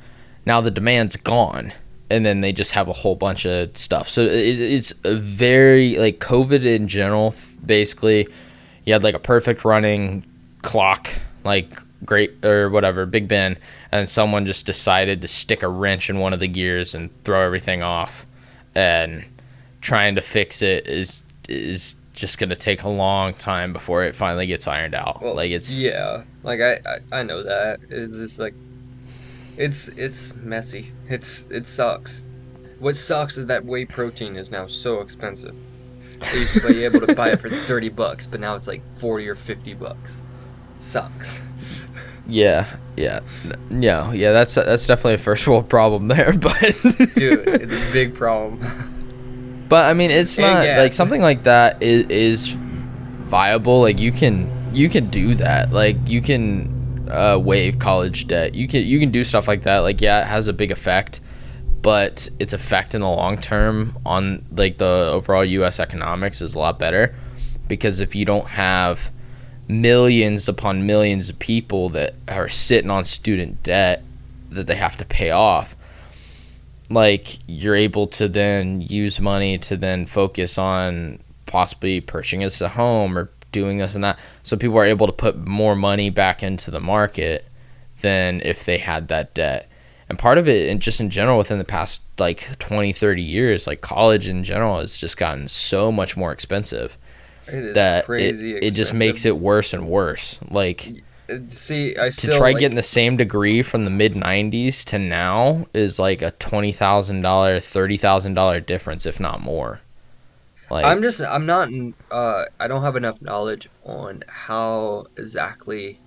S2: now the demand's gone. And then they just have a whole bunch of stuff. So it's a very, like, COVID in general, basically, you had, like, a perfect running clock, like, great, or whatever, Big Ben, and someone just decided to stick a wrench in one of the gears and throw everything off. And trying to fix it is just gonna take a long time before it finally gets ironed out.
S1: Well,
S2: Like it's
S1: yeah, like I know that. It's just like it's messy. It sucks. What sucks is that whey protein is now so expensive. I used to be able to buy it for $30, but now it's like 40 or $50. Sucks.
S2: yeah, yeah, yeah. That's definitely a first world problem there, but
S1: Dude, it's a big problem.
S2: but I mean, it's
S1: And
S2: not like
S1: gas.
S2: something like that is viable. Like you can do that. Like you can waive college debt. You can do stuff like that. Like yeah, it has a big effect, but its effect in the long term on like the overall U.S. economics is a lot better, because if you don't have millions upon millions of people that are sitting on student debt that they have to pay off, like you're able to then use money to then focus on possibly purchasing us a home or doing this and that. So people are able to put more money back into the market than if they had that debt. And part of it, and just in general, within the past like 20, 30 years, like college in general has just gotten so much more expensive
S1: It is
S2: that
S1: crazy
S2: it just
S1: expensive.
S2: makes it worse and worse. Like
S1: See, I
S2: to
S1: still
S2: try
S1: like
S2: getting the same degree from the mid 90s to now is like a $20,000, $30,000 difference, if not more. Like,
S1: I'm not I don't have enough knowledge on how exactly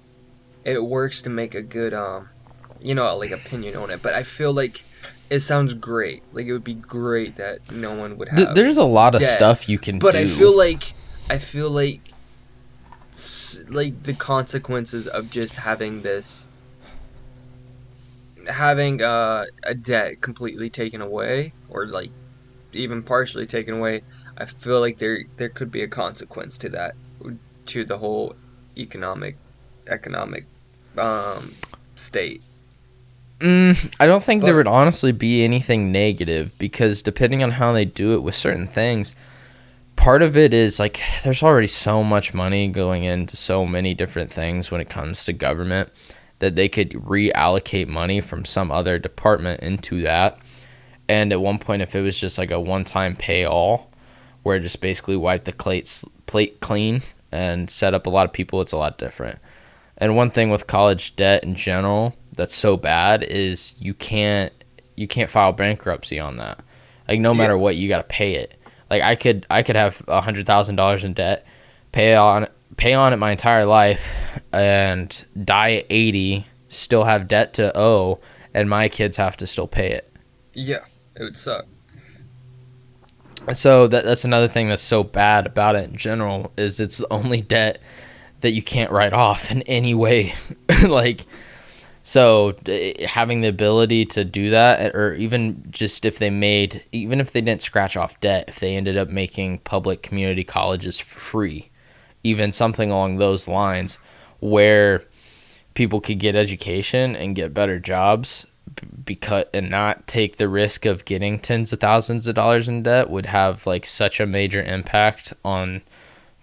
S1: it works to make a good like opinion on it, but I feel like it sounds great. Like it would be great that no one would have
S2: there's a lot of
S1: debt,
S2: stuff you can
S1: but
S2: do.
S1: I feel like like the consequences of just having a debt completely taken away, or like even partially taken away, I feel like there could be a consequence to that, to the whole economic economic um state.
S2: I don't think there
S1: But
S2: would honestly be anything negative, because depending on how they do it with certain things, part of it is like there's already so much money going into so many different things when it comes to government that they could reallocate money from some other department into that. And at one point, if it was just like a one-time pay all, where it just basically wiped the plate clean and set up a lot of people, it's a lot different. And one thing with college debt in general that's so bad is you can't file bankruptcy on that. Like no
S1: yeah,
S2: matter what, you got to pay it. Like I could have $100,000 in debt, pay on it my entire life, and die at 80, still have debt to owe, and my kids have to still pay it.
S1: yeah, it would suck.
S2: So that's another thing that's so bad about it in general, is it's the only debt that you can't write off in any way. Like so having the ability to do that, or even just even if they didn't scratch off debt, if they ended up making public community colleges free, even something along those lines, where people could get education and get better jobs, because and not take the risk of getting tens of thousands of dollars in debt, would have like such a major impact on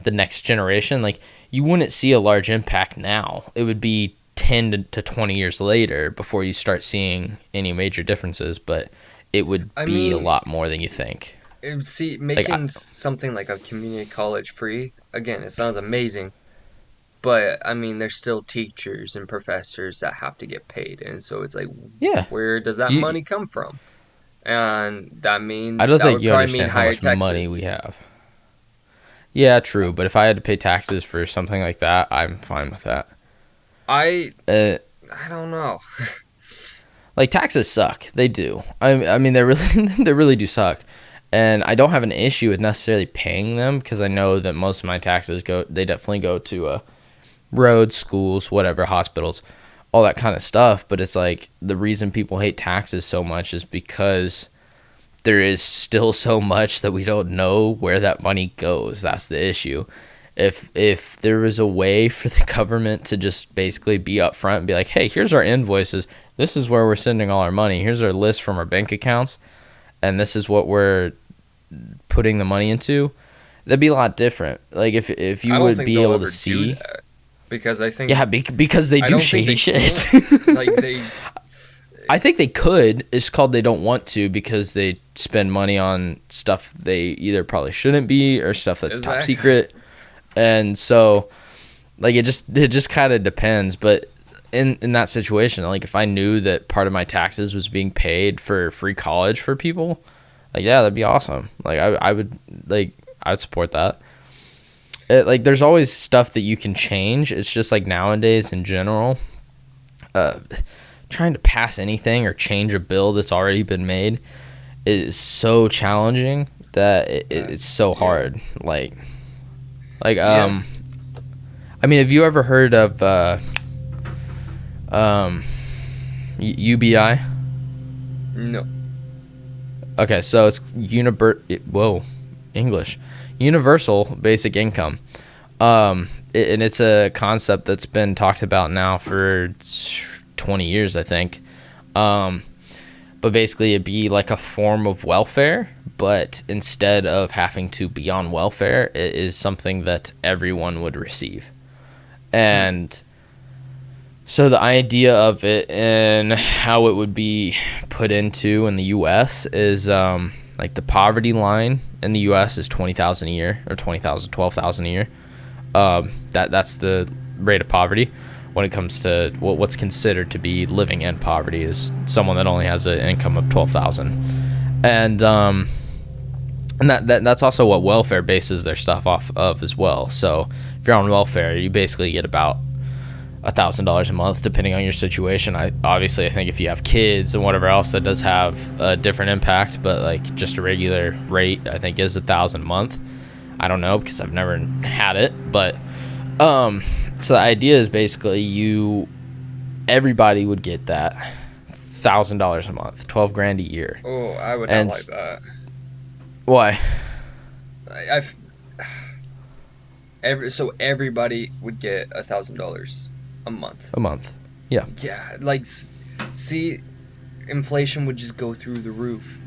S2: the next generation. Like you wouldn't see a large impact now. It would be 10 to 20 years later before you start seeing any major differences, but it would
S1: I
S2: be a
S1: mean,
S2: lot more than you think. Like
S1: making something like a community college free, again, it sounds amazing, but I mean, there's still teachers and professors that have to get paid, and so it's like,
S2: yeah,
S1: where does that
S2: you
S1: money come from? And
S2: I don't
S1: that
S2: think
S1: would
S2: you
S1: probably mean
S2: understand how
S1: higher
S2: much money we
S1: taxes.
S2: have. Yeah, true, but if I had to pay taxes for something like that, I'm fine with that.
S1: I
S2: uh,
S1: I don't know.
S2: like taxes suck. They do. I mean, they really they really do suck. And I don't have an issue with necessarily paying them, because I know that most of my taxes they definitely go to roads, schools, whatever, hospitals, all that kind of stuff. But it's like the reason people hate taxes so much is because there is still so much that we don't know where that money goes. That's the issue. If there was a way for the government to just basically be upfront and be like, hey, here's our invoices. This is where we're sending all our money. Here's our list from our bank accounts, and this is what we're putting the money into, that'd be a lot different. Like if
S1: I
S2: you
S1: don't
S2: would
S1: think
S2: be
S1: they'll
S2: able to
S1: ever do
S2: see,
S1: that because
S2: yeah, because they
S1: I
S2: do
S1: don't think
S2: shady
S1: they
S2: shit.
S1: can. Like
S2: I think they could. It's called they don't want to because they spend money on stuff they either probably shouldn't be or stuff that's top secret. And so, like, it just kind of depends. But in that situation, like, if I knew that part of my taxes was being paid for free college for people, like, yeah, that'd be awesome. Like, I would support that. Like, there's always stuff that you can change. It's just like nowadays in general, trying to pass anything or change a bill that's already been made is so challenging that it's so hard. Like, I mean, have you ever heard of UBI?
S1: No.
S2: Okay, so it's Universal Basic Income. And it's a concept that's been talked about now for 20 years, I think. But basically it'd be like a form of welfare, but instead of having to be on welfare, it is something that everyone would receive. And so the idea of it and how it would be put into in the US is like the poverty line in the US is $20,000 a year, or $12,000 a year. That's the rate of poverty. When it comes to what's considered to be living in poverty is someone that only has an income of $12,000, and that's also what welfare bases their stuff off of as well. So if you're on welfare, you basically get about $1,000 a month, depending on your situation. I think if you have kids and whatever else, that does have a different impact. But like just a regular rate, I think is $1,000 a month. I don't know because I've never had it, but so the idea is basically everybody would get that $1,000 a month, $12,000 a year.
S1: Oh, I would not like that.
S2: Why?
S1: So everybody would get $1,000 a month.
S2: A month, yeah.
S1: Yeah, like, see, inflation would just go through the roof.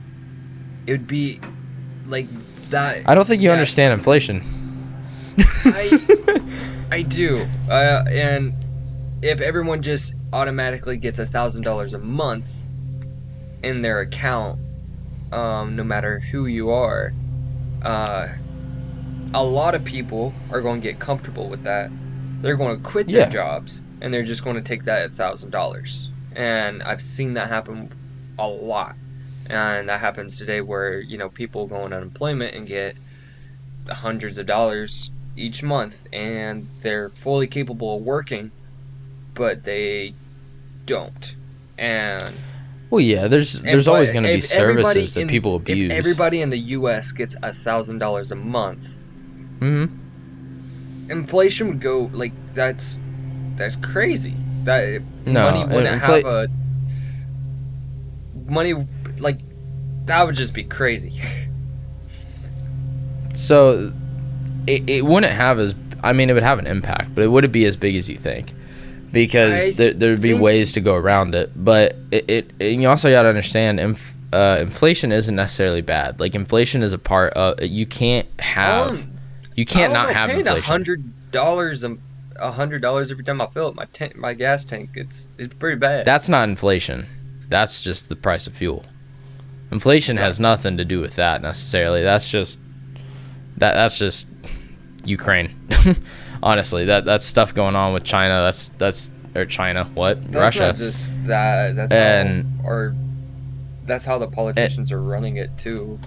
S1: It would be like that.
S2: I don't think you understand inflation.
S1: I do, and if everyone just automatically gets $1,000 a month in their account, no matter who you are, a lot of people are going to get comfortable with that. They're going to quit their jobs, and they're just going to take that $1,000. And I've seen that happen a lot, and that happens today where people go on unemployment and get hundreds of dollars each month, and they're fully capable of working, but they don't. And
S2: there's always going to be services that people abuse.
S1: If everybody in the U.S. gets $1,000 a month, inflation would go like that's crazy. That money wouldn't have a money like that would just be crazy.
S2: So it wouldn't have it would have an impact, but it wouldn't be as big as you think, because there would be ways to go around it. But and you also got to understand, inflation isn't necessarily bad. Like, inflation is a part of you can't not have inflation. $100 every time I fill up my gas tank. It's pretty bad. That's not inflation. That's just the price of fuel. Inflation has nothing to do with that necessarily. That's just Ukraine. Honestly, that's stuff going on with China. That's China. What?
S1: That's
S2: Russia.
S1: Not just that. That's how the politicians are running it too.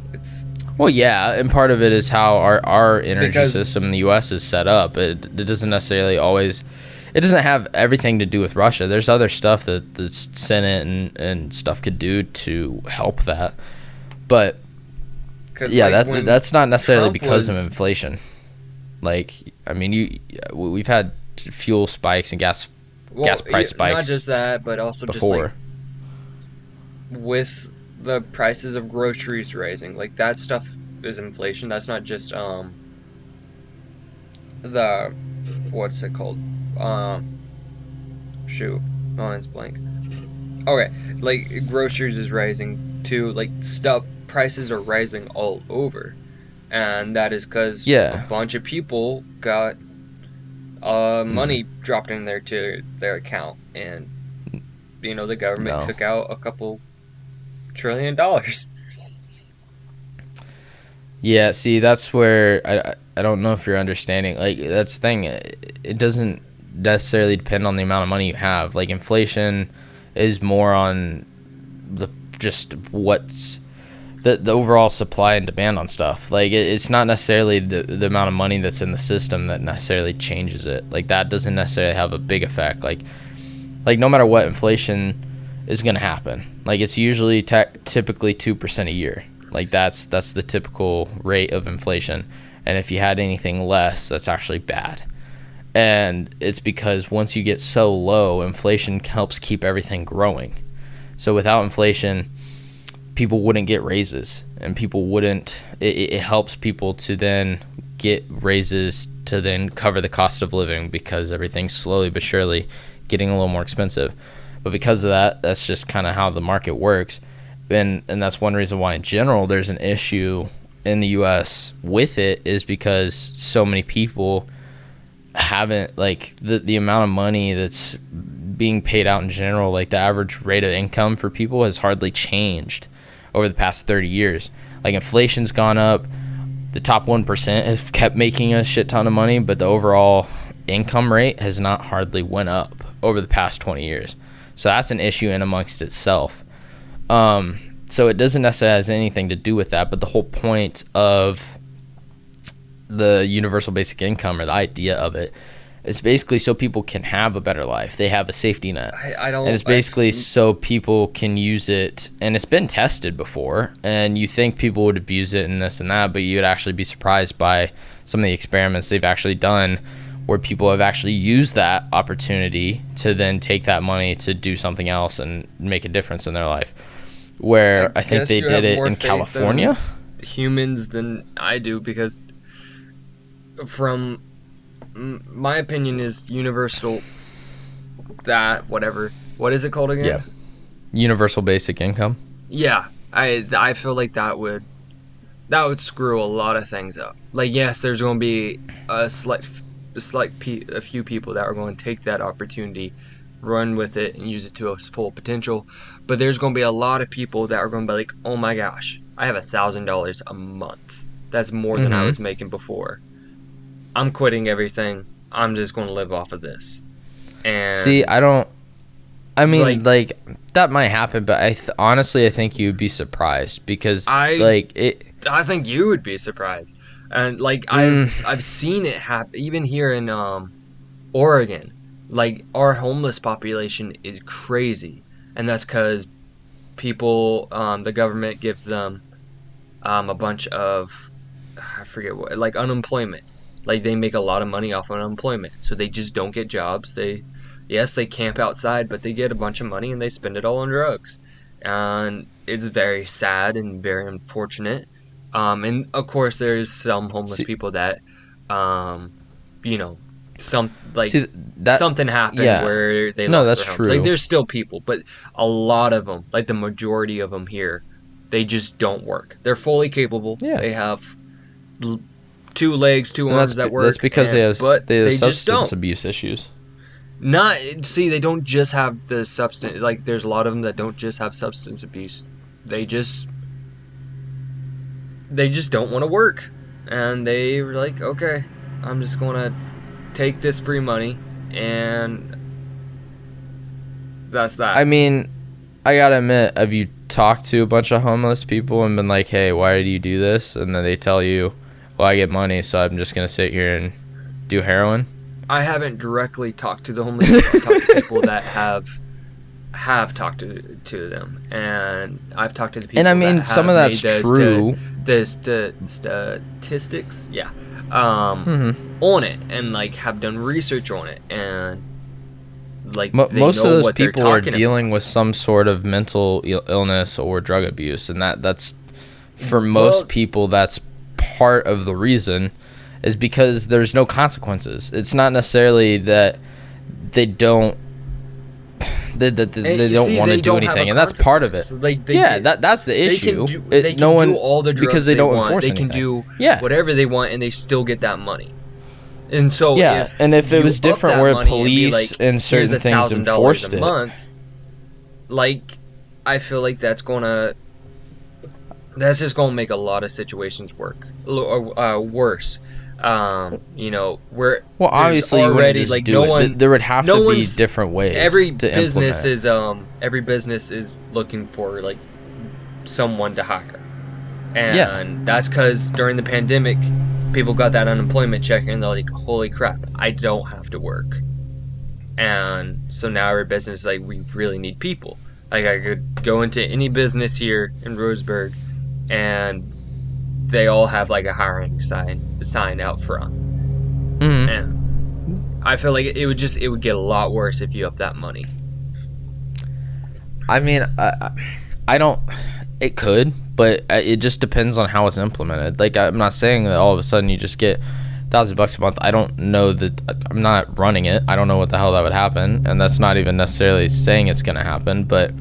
S2: Well, yeah, and part of it is how our energy system in the U.S. is set up. It doesn't necessarily always. It doesn't have everything to do with Russia. There's other stuff that the Senate and stuff could do to help that, but yeah, that's not necessarily because of inflation. Like, I mean, we've had fuel spikes and gas price spikes.
S1: Not just that, but also
S2: before.
S1: Just like with the prices of groceries rising, like that stuff is inflation. That's not just the what's it called? Shoot, it's blank. Okay, like groceries is rising too. Like prices are rising all over. And that is because a bunch of people got money dropped in to their account, and the government
S2: No.
S1: took out a couple $1 trillion.
S2: Yeah, see, that's where I don't know if you're understanding. Like, that's the thing. It doesn't necessarily depend on the amount of money you have. Like, inflation is more on the just what's the overall supply and demand on stuff. Like, it's not necessarily the amount of money that's in the system that necessarily changes it. Like, that doesn't necessarily have a big effect. Like no matter what, inflation is going to happen. Like, it's usually typically 2% a year. Like, that's the typical rate of inflation. And if you had anything less, that's actually bad. And it's because once you get so low, inflation helps keep everything growing. So without inflation, people wouldn't get raises, and people wouldn't. It helps people to then get raises to then cover the cost of living, because everything's slowly but surely getting a little more expensive. But because of that, that's just kind of how the market works. And that's one reason why in general there's an issue in the US with it, is because so many people haven't, like, the amount of money that's being paid out in general, like the average rate of income for people has hardly changed over the past 30 years. Like, inflation's gone up, the top 1% have kept making a shit ton of money, but the overall income rate has not hardly went up over the past 20 years. So that's an issue in amongst itself. So it doesn't necessarily have anything to do with that, but the whole point of the universal basic income, or the idea of it, is basically so people can have a better life. They have a safety net.
S1: I don't.
S2: And it's basically so people can use it, and it's been tested before, and you think people would abuse it and this and that, but you would actually be surprised by some of the experiments they've actually done, where people have actually used that opportunity to then take that money to do something else and make a difference in their life. Where I think they did it in California.
S1: Humans than I do, because from my opinion is universal, that whatever, what is it called again?
S2: Yeah, universal basic income.
S1: Yeah, I feel like that would screw a lot of things up. Like, yes, there's going to be a few people that are going to take that opportunity, run with it, and use it to its full potential. But there's going to be a lot of people that are going to be like, oh my gosh, I have $1,000 a month. That's more than I was making before. I'm quitting everything. I'm just going to live off of this. And
S2: see, I mean, like that might happen, but honestly, I think you'd be surprised, because I
S1: think you would be surprised. And like I've seen it happen even here in Oregon. Like, our homeless population is crazy, and that's because people, the government gives them a bunch of, I forget what, like unemployment. Like, they make a lot of money off of unemployment, so they just don't get jobs. They camp outside, but they get a bunch of money and they spend it all on drugs, and it's very sad and very unfortunate. And of course, there's some homeless people that, something happened where they lost their homes. Like, there's still people, but a lot of them, like the majority of them here, they just don't work. They're fully capable. Yeah. They have 2 legs, 2 arms that work.
S2: That's because they have
S1: substance
S2: just don't. Abuse issues.
S1: They don't just have the substance. Like, there's a lot of them that don't just have substance abuse. They just don't want to work, and they were like, okay, I'm just going to take this free money, and that's that.
S2: I mean, I gotta admit, have you talked to a bunch of homeless people and been like, hey, why do you do this? And then they tell you, well, I get money, so I'm just going to sit here and do heroin?
S1: I haven't directly talked to the homeless people. I've talked to people that have talked to them, and I've talked to the people. And I mean, that some of that's true. The statistics, on it, and like have done research on it, and like
S2: most of those people are dealing with some sort of mental illness or drug abuse, and that's for most people that's part of the reason, is because there's no consequences. It's not necessarily that they don't they don't want to do anything, and that's part of it. That's the issue.
S1: They can do all the drugs
S2: because they don't enforce
S1: They
S2: anything.
S1: can do whatever they want, and they still get that money. And so
S2: if it was different where police and certain things enforced it,
S1: like I feel like that's just gonna make a lot of situations worse. Where
S2: Well,
S1: there's
S2: obviously you wouldn't
S1: already
S2: just
S1: like
S2: do it. There would have to
S1: no
S2: be
S1: one's
S2: different ways to implement it.
S1: every business is looking for like someone to hire.
S2: Yeah.
S1: And that's because during the pandemic, people got that unemployment check and they're like, holy crap, I don't have to work. And so now our business is like, we really need people. Like, I could go into any business here in Roseburg and they all have like a hiring sign out front.
S2: Hmm.
S1: And I feel like it would get a lot worse if you up that money.
S2: I mean, I don't. It could, but it just depends on how it's implemented. Like, I'm not saying that all of a sudden you just get $1,000 a month. I don't know that. I'm not running it. I don't know what the hell that would happen, and that's not even necessarily saying it's going to happen. But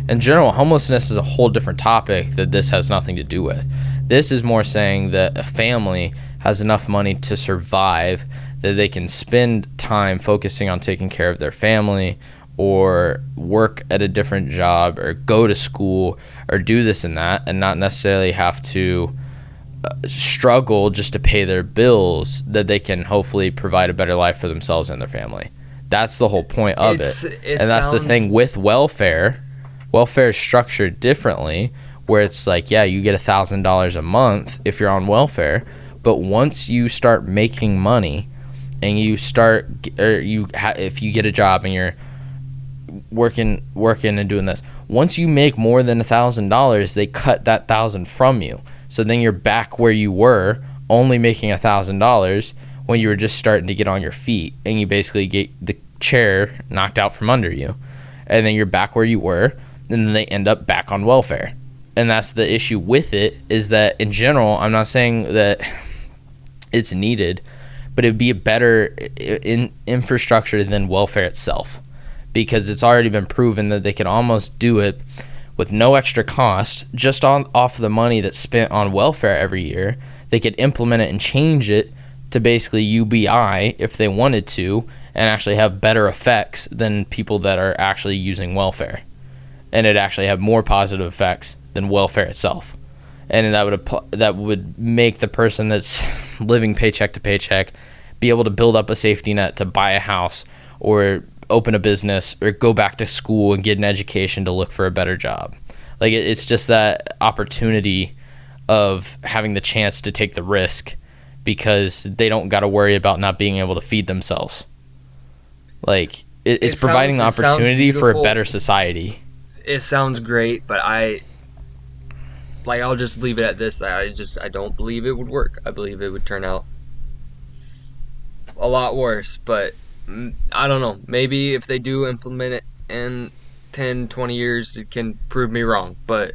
S2: in general, homelessness is a whole different topic that this has nothing to do with. This is more saying that a family has enough money to survive, that they can spend time focusing on taking care of their family, or work at a different job, or go to school, or do this and that, and not necessarily have to struggle just to pay their bills, that they can hopefully provide a better life for themselves and their family. That's the whole point of it.
S1: It
S2: And that's the thing
S1: sounds
S2: with welfare. Welfare is structured differently, where it's like, yeah, you get $1,000 a month if you're on welfare, but once you start making money and you start, if you get a job and you're working and doing this, once you make more than $1,000, they cut that 1,000 from you. So then you're back where you were, only making $1,000 when you were just starting to get on your feet, and you basically get the chair knocked out from under you, and then you're back where you were, and then they end up back on welfare. And that's the issue with it, is that in general, I'm not saying that it's needed, but it'd be a better infrastructure than welfare itself, because it's already been proven that they can almost do it with no extra cost, just off the money that's spent on welfare every year. They could implement it and change it to basically UBI if they wanted to, and actually have better effects than people that are actually using welfare. And it actually have more positive effects than welfare itself. And that would make the person that's living paycheck to paycheck be able to build up a safety net to buy a house, or open a business, or go back to school and get an education to look for a better job. Like, it's just that opportunity of having the chance to take the risk, because they don't got to worry about not being able to feed themselves. It's providing the opportunity for a better society.
S1: It sounds great, but I'll just leave it at this. I don't believe it would work. I believe it would turn out a lot worse, but I don't know. Maybe if they do implement it in 10, 20 years, it can prove me wrong. But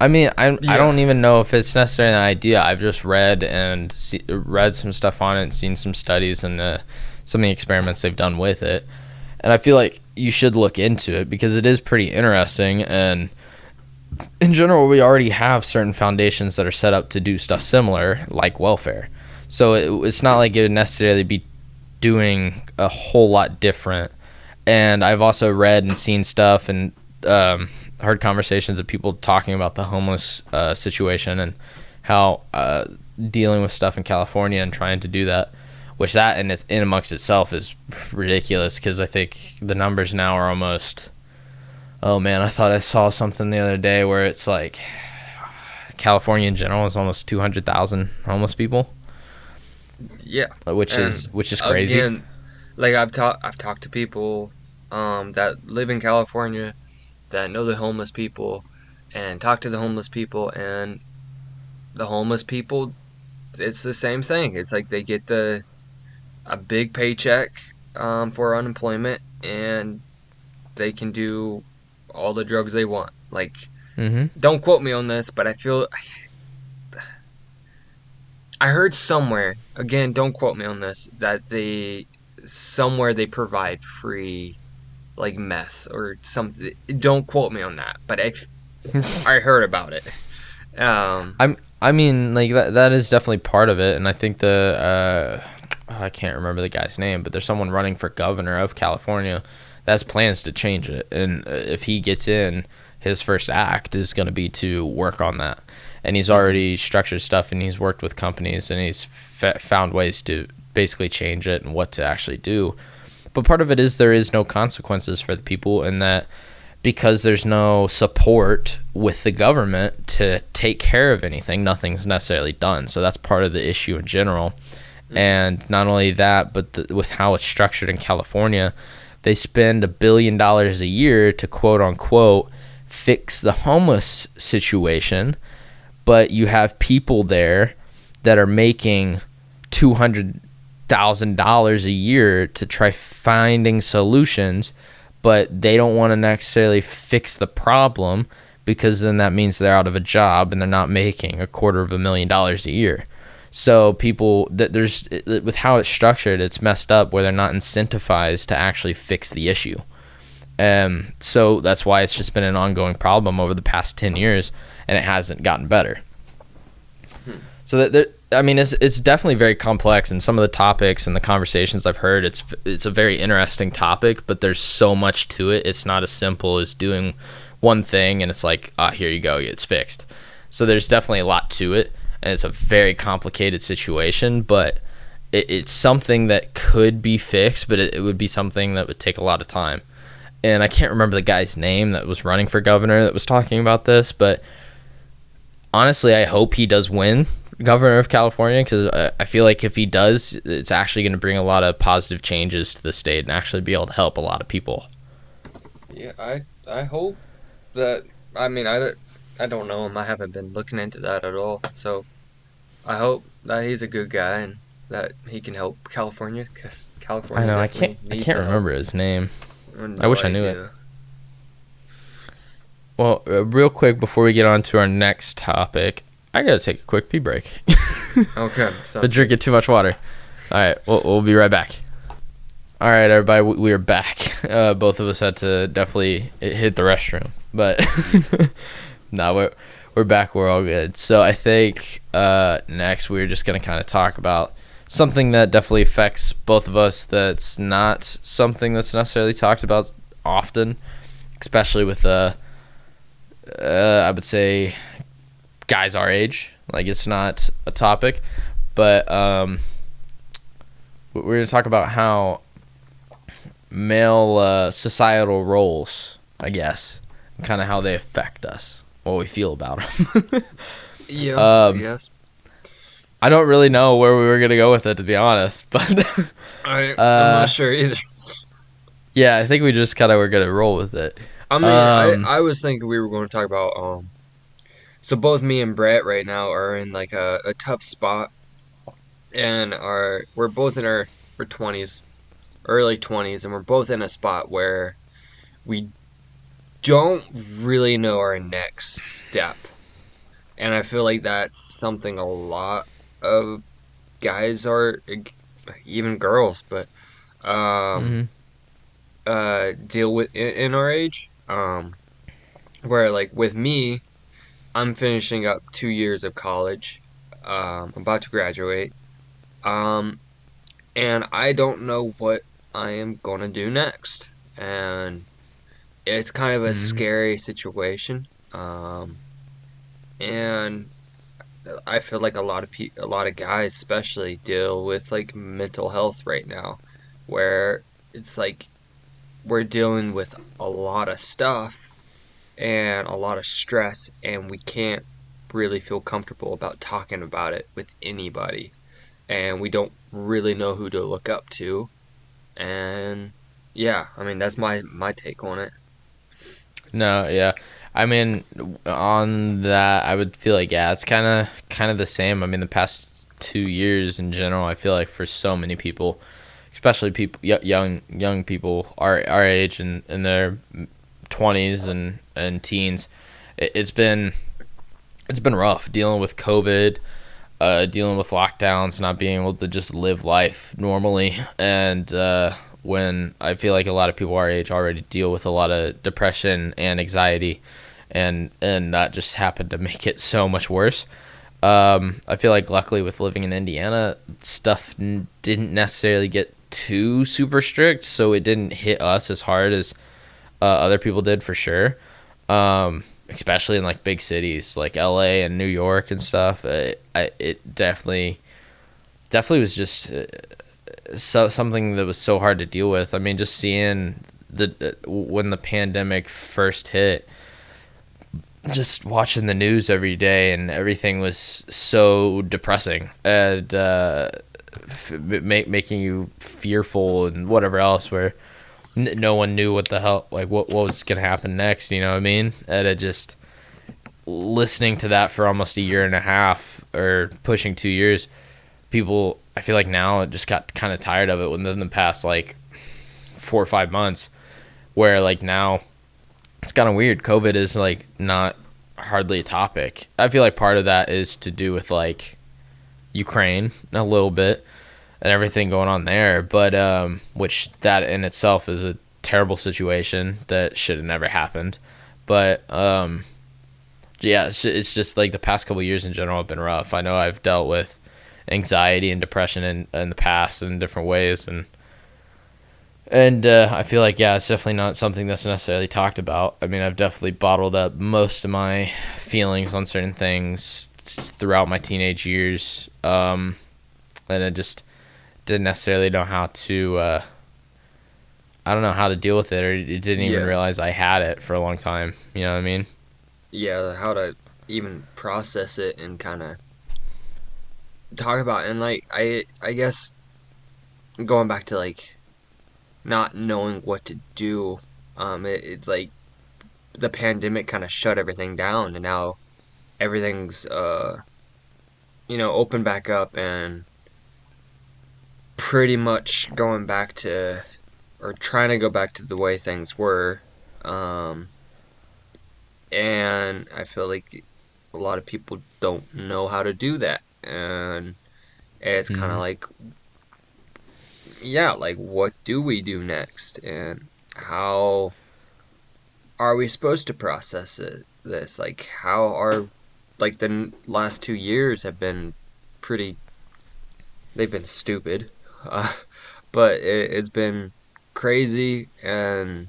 S2: I mean, I don't even know if it's necessarily an idea. I've just read some stuff on it and seen some studies and some of the experiments they've done with it. And I feel like you should look into it, because it is pretty interesting. And in general, we already have certain foundations that are set up to do stuff similar, like welfare. So it's not like it would necessarily be doing a whole lot different. And I've also read and seen stuff and heard conversations of people talking about the homeless situation, and how dealing with stuff in California and trying to do that, which that in amongst itself is ridiculous, because I think the numbers now are almost, oh man, I thought I saw something the other day where it's like California in general is almost 200,000 homeless people.
S1: yeah,
S2: which is crazy.
S1: Again, like I've talked to people that live in California, that know the homeless people, and talk to the homeless people, and the homeless people, it's the same thing. It's like they get a big paycheck for unemployment, and they can do all the drugs they want. Like, don't quote me on this, but I heard somewhere, again, don't quote me on this, that somewhere they provide free, like, meth or something. Don't quote me on that, but I heard about it.
S2: I mean, like, that is definitely part of it, and I think I can't remember the guy's name, but there's someone running for governor of California that has plans to change it. And if he gets in, his first act is going to be to work on that. And he's
S1: Mm-hmm.
S2: already structured stuff, and he's worked with companies, and he's found ways to basically change it and what to actually do. But part of it is there is no consequences for the people, and that because there's no support with the government to take care of anything, nothing's necessarily done. So that's part of the issue in general. And not only that, but with how it's structured in California, they spend $1 billion a year to quote unquote fix the homeless situation, but you have people there that are making $200,000 a year to try finding solutions, but they don't want to necessarily fix the problem, because then that means they're out of a job and they're not making $250,000 a year. So people that there's with how it's structured, it's messed up where they're not incentivized to actually fix the issue. So that's why it's just been an ongoing problem over the past 10 years, and it hasn't gotten better. So I mean, it's definitely very complex, and some of the topics and the conversations I've heard, it's a very interesting topic, but there's so much to it. It's not as simple as doing one thing and it's like, here you go, it's fixed. So there's definitely a lot to it, and it's a very complicated situation, but it's something that could be fixed, but it would be something that would take a lot of time. And I can't remember the guy's name that was running for governor that was talking about this, but honestly, I hope he does win governor of California, because I feel like if he does, it's actually going to bring a lot of positive changes to the state and actually be able to help a lot of people.
S1: Yeah, I hope that. I mean, I don't know him. I haven't been looking into that at all. So I hope that he's a good guy and that he can help California, because
S2: I
S1: California
S2: know,
S1: definitely
S2: I
S1: needs
S2: can't
S1: the help.
S2: remember his name. I
S1: No
S2: wish I knew it.
S1: idea.
S2: Well, real quick before we get on to our next topic, I gotta take a quick pee break.
S1: Okay,
S2: Been
S1: sounds good.
S2: drinking too much water. All right, we'll be right back. All right, everybody, we are back. Both of us had to definitely hit the restroom, but no, we're back. We're all good. So I think next we're just gonna kind of talk about something that definitely affects both of us. That's not something that's necessarily talked about often, especially with I would say guys our age. Like, it's not a topic, but we're going to talk about how male societal roles, I guess, kind of how they affect us, what we feel about them.
S1: Yeah, I
S2: um,
S1: guess.
S2: I don't really know where we were going to go with it, to be honest, but
S1: I'm not
S2: uh,
S1: sure either.
S2: yeah, I think we just kind of were going to roll with it.
S1: I mean,
S2: Um,
S1: I was thinking we were going to talk about so both me and Brett right now are in like a tough spot, and we're both in our 20s, early 20s, and we're both in a spot where we don't really know our next step. And I feel like that's something a lot of guys are, even girls, but um
S2: mhm,
S1: deal with in our age. Where like with me, I'm finishing up 2 years of college. I'm about to graduate. Um, and I don't know what I am gonna do next. And it's kind of a
S2: mhm,
S1: scary situation. And I feel like a lot of guys especially deal with like mental health right now, where it's like we're dealing with a lot of stuff and a lot of stress, and we can't really feel comfortable about talking about it with anybody, and we don't really know who to look up to. And yeah, I mean that's my take on it.
S2: no, yeah. I mean, on that, I would feel like, yeah, it's kind of the same. I mean, the past 2 years in general, I feel like for so many people, especially people young people our age and in their 20s and teens, it's been rough dealing with COVID, dealing with lockdowns, not being able to just live life normally, and when I feel like a lot of people our age already deal with a lot of depression and anxiety, and that just happened to make it so much worse. I feel like luckily with living in Indiana, stuff didn't necessarily get too super strict, so it didn't hit us as hard as other people did for sure. Especially in like big cities like LA and New York and stuff. It definitely was just something that was so hard to deal with. I mean, just seeing the when the pandemic first hit, just watching the news every day and everything was so depressing and making you fearful and whatever else. Where no one knew what the hell, like what was gonna happen next. You know what I mean? And it just listening to that for almost a year and a half or pushing 2 years, people I feel like now just got kind of tired of it within the past like 4 or 5 months. Where like now it's kind of weird. COVID is like not hardly a topic. I feel like part of that is to do with like Ukraine a little bit and everything going on there, but which that in itself is a terrible situation that should have never happened. But yeah, it's just like the past couple of years in general have been rough. I know I've dealt with anxiety and depression in the past in different ways, and I feel like, yeah, it's definitely not something that's necessarily talked about. I mean, I've definitely bottled up most of my feelings on certain things throughout my teenage years, and I just didn't necessarily know how to. I don't know how to deal with it, or didn't even
S1: Yeah,
S2: realize I had it for a long time. You know what I mean?
S1: yeah, how to even process it and kind of talk about it. And like I guess going back to like not knowing what to do, it like the pandemic kind of shut everything down, and now everything's open back up and pretty much going back to or trying to go back to the way things were. Um, and I feel like a lot of people don't know how to do that. And it's kind of
S2: Mm-hmm.
S1: like, yeah, like what do we do next? And how are we supposed to process this? Like, how are, like, the last 2 years have been pretty, they've been stupid. Uh, but it's been crazy and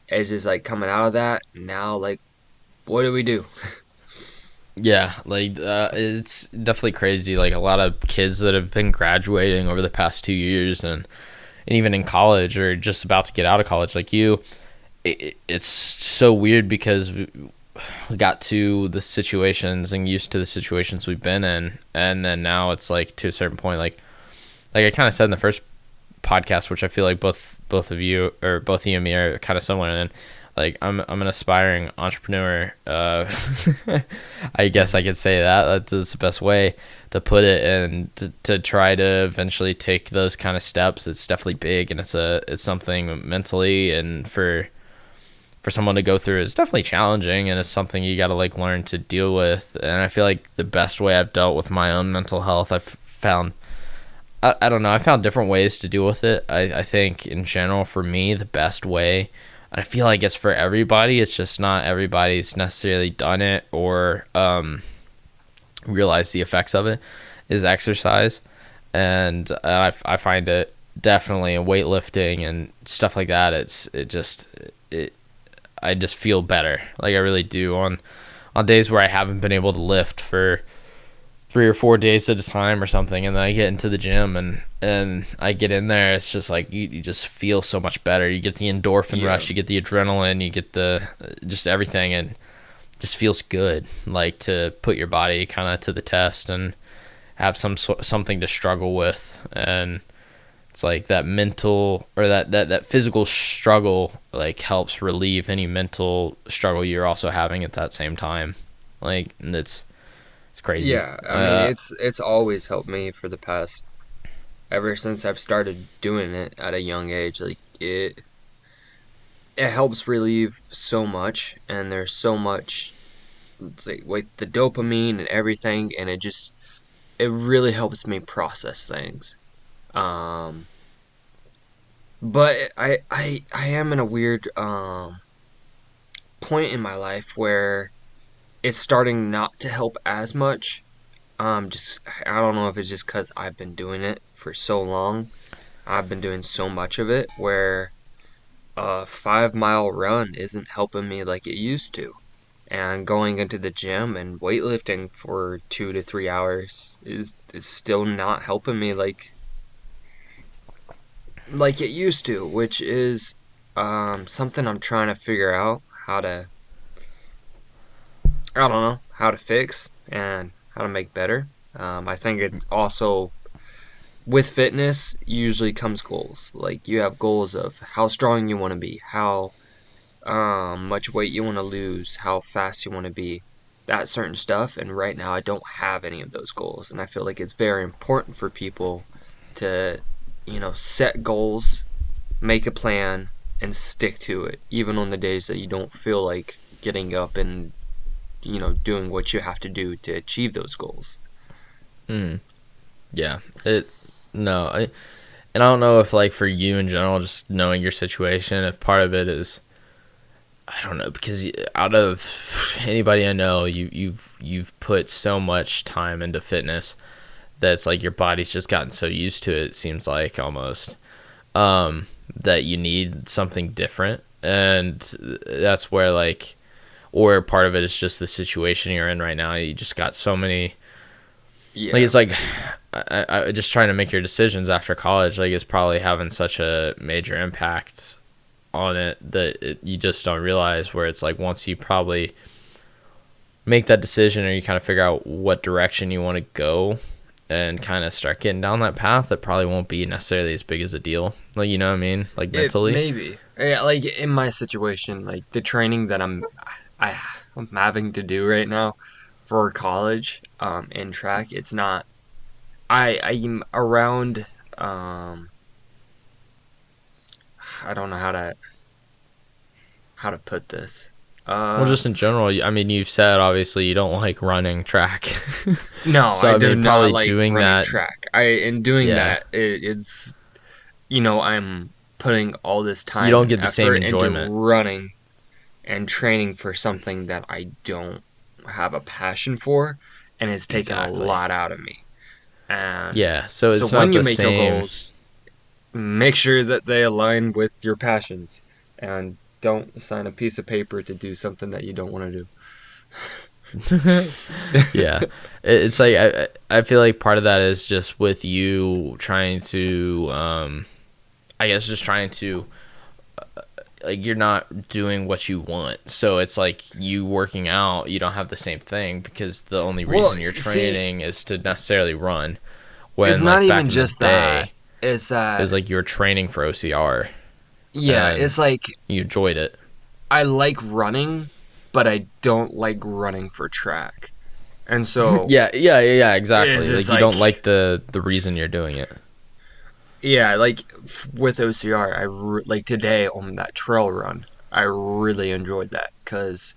S1: it's just like coming out of that now, like, what do we do?
S2: Yeah, like it's definitely crazy. Like a lot of kids that have been graduating over the past 2 years, and even in college or just about to get out of college, like you, it's so weird because we got to the situations and used to the situations we've been in, and then now it's like to a certain point, like I kind of said in the first podcast, which I feel like both of you or both you and me are kind of similar in. Like I'm an aspiring entrepreneur. I guess I could say that. That's the best way to put it, and to try to eventually take those kind of steps. It's definitely big, and it's something mentally and for someone to go through is definitely challenging, and it's something you got to like learn to deal with. And I feel like the best way I've dealt with my own mental health, I've found I don't know. I found different ways to deal with it. I think in general, for me, the best way, I feel like it's for everybody. It's just not everybody's necessarily done it or realized the effects of it, is exercise. And I find it definitely in weightlifting and stuff like that. It I just feel better. Like I really do on days where I haven't been able to lift for 3 or 4 days at a time or something, and then I get into the gym and I get in there. It's just like you just feel so much better. You get the endorphin
S1: Yeah,
S2: rush, you get the adrenaline, you get the just everything, and it just feels good. Like to put your body kind of to the test and have something to struggle with, and it's like that mental or that physical struggle like helps relieve any mental struggle you're also having at that same time. Like it's crazy.
S1: yeah. I mean, it's always helped me for the past ever since I've started doing it at a young age. Like it helps relieve so much, and there's so much like with the dopamine and everything, and it really helps me process things. Um, but I am in a weird point in my life where it's starting not to help as much. Just I don't know if it's just because I've been doing it for so long. I've been doing so much of it where a 5 mile run isn't helping me like it used to. And going into the gym and weightlifting for 2 to 3 hours is still not helping me like it used to, which is something I'm trying to figure out how to I don't know how to fix and how to make better. I think it also with fitness usually comes goals. Like you have goals of how strong you want to be, how much weight you want to lose, how fast you want to be, that certain stuff. And right now, I don't have any of those goals. And I feel like it's very important for people to, set goals, make a plan, and stick to it, even on the days that you don't feel like getting up and, doing what you have to do to achieve those goals.
S2: Mm. Yeah. No, and I don't know if like for you in general, just knowing your situation, if part of it is, I don't know, because out of anybody I know, you've put so much time into fitness that's like your body's just gotten so used to it. It seems like almost that you need something different, and that's where like, or part of it is just the situation you're in right now. You just got so many.
S1: Yeah.
S2: Like it's like I just trying to make your decisions after college. Like it's probably having such a major impact on it that you just don't realize. Where it's like once you probably make that decision or you kind of figure out what direction you want to go and kind of start getting down that path, it probably won't be necessarily as big as a deal. Like you know what I mean? Like
S1: It
S2: mentally.
S1: maybe. Yeah, like in my situation, like the training that I, I'm having to do right now for college, in track, it's not. I'm around. Um, I don't know how to put this.
S2: Well,
S1: Uh,
S2: just in general, I mean, you've said obviously you don't like running track,
S1: no,
S2: so
S1: I
S2: I
S1: do
S2: mean,
S1: not
S2: probably
S1: like
S2: doing
S1: running
S2: that.
S1: track. In doing
S2: Yeah,
S1: that, it's I'm putting all this
S2: you
S1: time
S2: don't
S1: and
S2: get the same
S1: effort into
S2: enjoyment.
S1: running and training for something that I don't have a passion for, and it's taken a
S2: Exactly.
S1: lot out of me. And
S2: Yeah, so
S1: so
S2: it's
S1: when
S2: not
S1: you
S2: the
S1: make your
S2: same.
S1: goals, make sure that they align with your passions and don't sign a piece of paper to do something that you don't want to do.
S2: Yeah, it's like I feel like part of that is just with you trying to, I guess, just trying to like you're not doing what you want. So it's like you working out, you don't have the same thing because the only
S1: Well,
S2: reason you're
S1: see,
S2: training is to necessarily run.
S1: it's
S2: When
S1: not
S2: like
S1: even
S2: back in the
S1: just that.
S2: day,
S1: It's
S2: it was
S1: that,
S2: like you were training for OCR
S1: yeah,
S2: and
S1: it's like
S2: you enjoyed it.
S1: I like running, but I don't like running for track. And so
S2: Yeah,
S1: it's
S2: exactly.
S1: just
S2: Like you
S1: like,
S2: don't like the reason you're doing it.
S1: yeah, like with OCR, like today on that trail run, I really enjoyed that because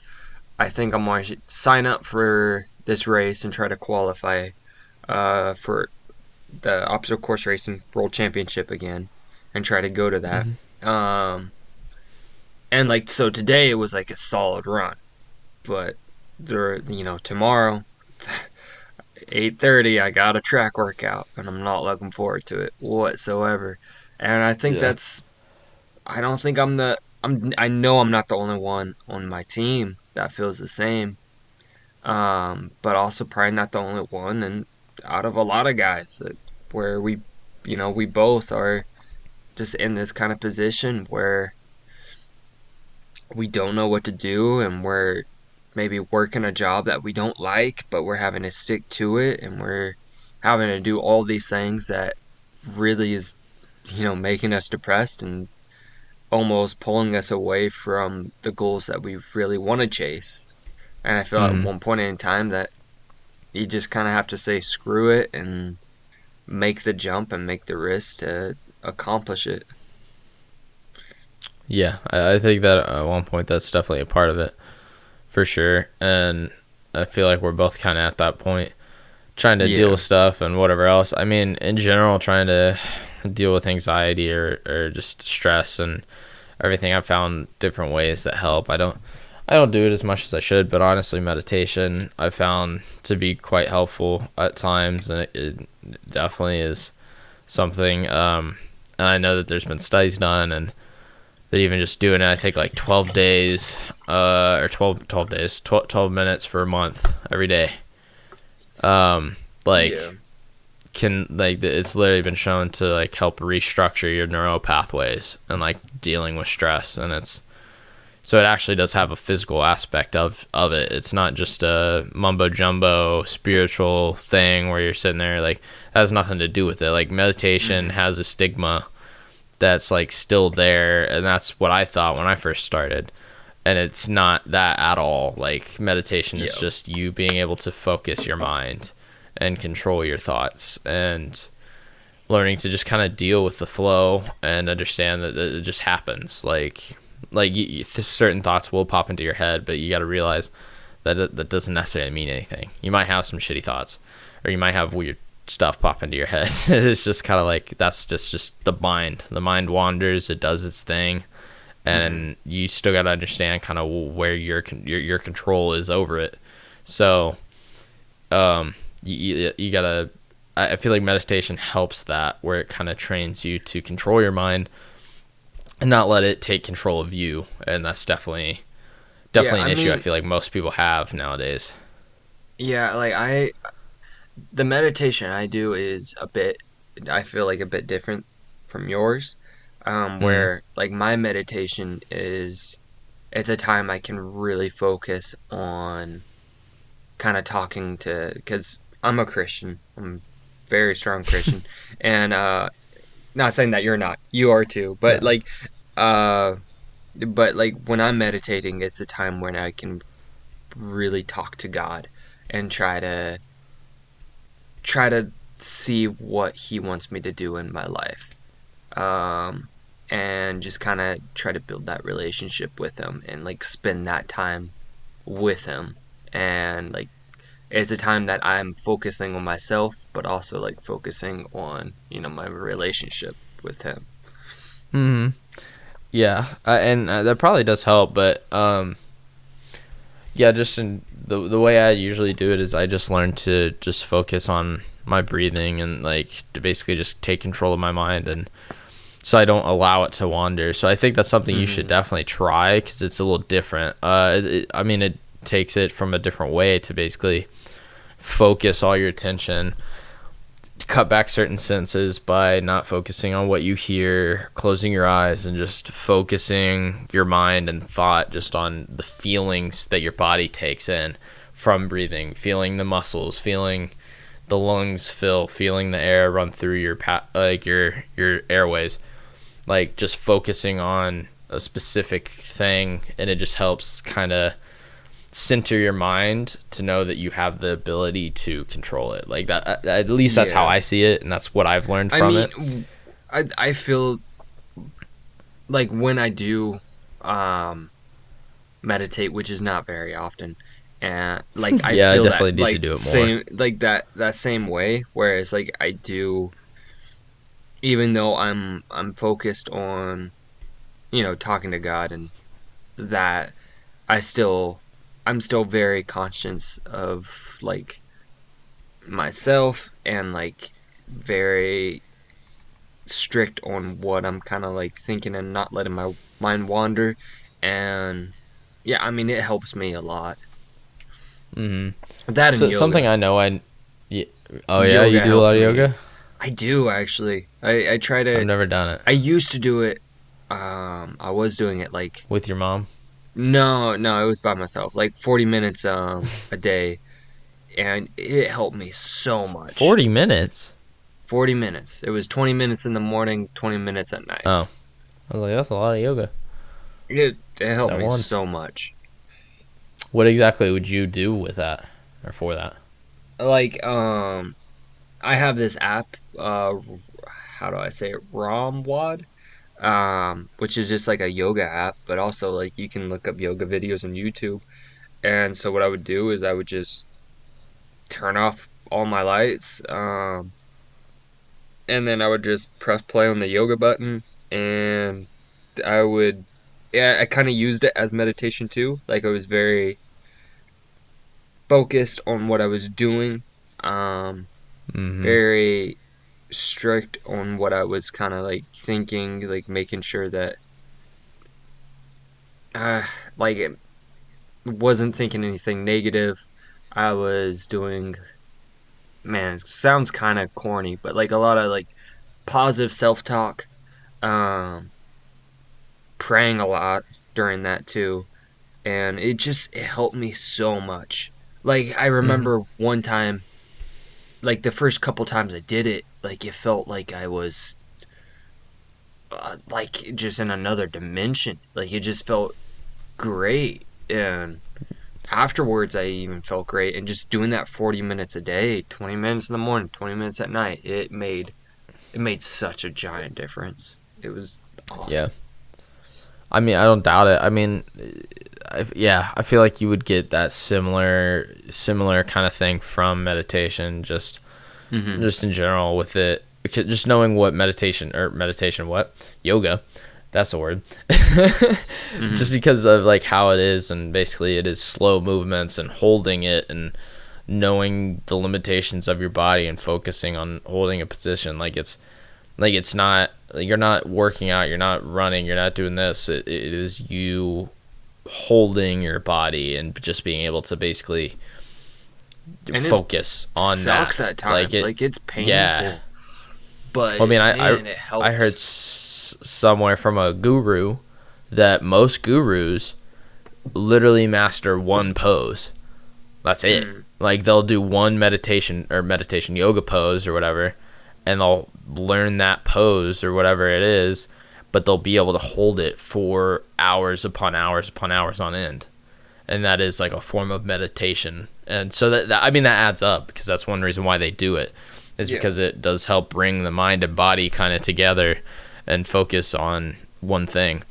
S1: I think I'm going to sign up for this race and try to qualify for the obstacle course racing world championship again and try to go to that.
S2: Hmm.
S1: Um, and like so today it was like a solid run, but tomorrow 8:30 I got a track workout and I'm not looking forward to it whatsoever. And I think
S2: Yeah.
S1: I don't think I know I'm not the only one on my team that feels the same. But also probably not the only one and out of a lot of guys where we both are just in this kind of position where we don't know what to do and we're maybe working a job that we don't like, but we're having to stick to it and we're having to do all these things that really is, making us depressed and almost pulling us away from the goals that we really want to chase. And I feel at
S2: Hmm.
S1: one point in time that you just kind of have to say screw it and make the jump and make the risk to accomplish it.
S2: Yeah, I think that at one point that's definitely a part of it for sure. And I feel like we're both kind of at that point, trying to deal
S1: Yeah.
S2: with stuff and whatever else. I mean, in general, trying to deal with anxiety or just stress and everything. I've found different ways that help. I don't do it as much as I should, but honestly, meditation I found to be quite helpful at times, and it definitely is something. And I know that there's been studies done, and that even just doing it, I think like 12 days, or 12 days, 12 minutes for a month every day,
S1: Yeah.
S2: like can like it's literally been shown to like help restructure your neural pathways and like dealing with stress, and it's so it actually does have a physical aspect of it. It's not just a mumbo jumbo spiritual thing where you're sitting there like that has nothing to do with it. Like meditation
S1: Hmm.
S2: has a stigma that's like still there, and that's what I thought when I first started. And it's not that at all. Like meditation is
S1: Yeah.
S2: just you being able to focus your mind and control your thoughts and learning to just kind of deal with the flow and understand that it just happens. Certain thoughts will pop into your head, but you got to realize that that doesn't necessarily mean anything. You might have some shitty thoughts, or you might have weird stuff pop into your head. It's just kind of like that's just the mind. The mind wanders. It does its thing,
S1: Hmm.
S2: and you still got to understand kind of where your control is over it. So you gotta. I feel like meditation helps that, where it kind of trains you to control your mind and not let it take control of you, and that's
S1: Yeah.
S2: definitely an
S1: I
S2: issue I
S1: mean,
S2: feel like most people have nowadays.
S1: yeah. The meditation I do is a bit, I feel like a bit different from yours.
S2: Mm.
S1: Where like my meditation is, it's a time I can really focus on kind of talking to, because I'm a Christian. I'm a very strong Christian, and not saying that you're not. You are too,
S2: No.
S1: uh, but like when I'm meditating, it's a time when I can really talk to God and try to see what He wants me to do in my life. Um, and just kind of try to build that relationship with Him and like spend that time with Him. And like it's a time that I'm focusing on myself, but also like focusing on, my relationship with Him.
S2: Hmm. Yeah, and that probably does help, but yeah, just in the way I usually do it is I just learn to just focus on my breathing and like to basically just take control of my mind, and so I don't allow it to wander. So I think that's something you should
S1: Hmm.
S2: definitely try because it's a little different. I mean, it takes it from a different way to basically focus all your attention, cut back certain senses by not focusing on what you hear, closing your eyes, and just focusing your mind and thought just on the feelings that your body takes in from breathing, feeling the muscles, feeling the lungs fill, feeling the air run through your airways, like just focusing on a specific thing, and it just helps kind of center your mind to know that you have the ability to control it. Like that, at least that's how
S1: Yeah.
S2: I see it, and that's what I've learned
S1: I
S2: from
S1: mean,
S2: it.
S1: I feel like when I do um meditate, which is not very often, and like I
S2: Yeah, I
S1: feel that
S2: definitely need to
S1: like
S2: do it more.
S1: same like that same way, whereas like I do, even though I'm focused on, talking to God, and that I still I'm still very conscious of like myself, and like very strict on what I'm kind of like thinking and not letting my mind wander. And yeah, I mean, it helps me a lot.
S2: Hmm.
S1: That and
S2: So something
S1: yoga.
S2: I know I. Yeah, oh yeah, you
S1: Yoga
S2: do a
S1: helps
S2: lot of
S1: me.
S2: yoga.
S1: I do actually. I try
S2: I've
S1: to.
S2: never done it
S1: I used to do it. I was doing it like,
S2: with your mom.
S1: no, no, it was by myself, like 40 minutes a day, and it helped me so much.
S2: 40 minutes.
S1: 40 minutes. It was 20 minutes in the morning, 20 minutes at night.
S2: Oh, I was like, that's a lot of yoga
S1: It helped
S2: at
S1: me
S2: once.
S1: so much.
S2: What exactly would you do with that or for that?
S1: Like, I have this app, how do I say it? Romwad, which is just like a yoga app, but also like you can look up yoga videos on YouTube. And so what I would do is I would just turn off all my lights, and then I would just press play on the yoga button, and I would I kind of used it as meditation too. Like I was very focused on what I was doing, um,
S2: Mm-hmm.
S1: very strict on what I was kind of like thinking, like making sure that uh, like it wasn't thinking anything negative. I was doing, man, it sounds kind of corny, but like a lot of like positive self-talk, um, praying a lot during that too, and it helped me so much. Like I
S2: Mm-hmm.
S1: remember one time, like the first couple times I did it, like it felt like I was like just in another dimension. Like it just felt great, and afterwards I even felt great. And just doing that 40 minutes a day, 20 minutes in the morning, 20 minutes at night, it made such a giant difference. It was
S2: Yeah.
S1: awesome.
S2: I mean, I don't doubt it. I mean, yeah, I feel like you would get that similar kind of thing from meditation,
S1: Hmm.
S2: just in general with it, because just knowing what meditation, what yoga, that's a word, just
S1: Hmm.
S2: because of like how it is, and basically it is slow movements and holding it and knowing the limitations of your body and focusing on holding a position. Like it's not, like, you're not working out, you're not running, you're not doing this. It is you holding your body and just being able to basically
S1: And it
S2: focus on
S1: sucks
S2: that.
S1: at
S2: Like
S1: times.
S2: it,
S1: Like it's
S2: yeah.
S1: painful,
S2: Well, I
S1: but
S2: mean,
S1: man, it
S2: I heard
S1: helps.
S2: somewhere from a guru that most gurus literally master one pose. That's it.
S1: Mm.
S2: Like they'll do one meditation yoga pose or whatever, and they'll learn that pose or whatever it is, but they'll be able to hold it for hours upon hours upon hours on end. And that is like a form of meditation. And so that I mean that adds up, because that's one reason why they do it, is
S1: Yeah.
S2: because it does help bring the mind and body kind of together and focus on one thing.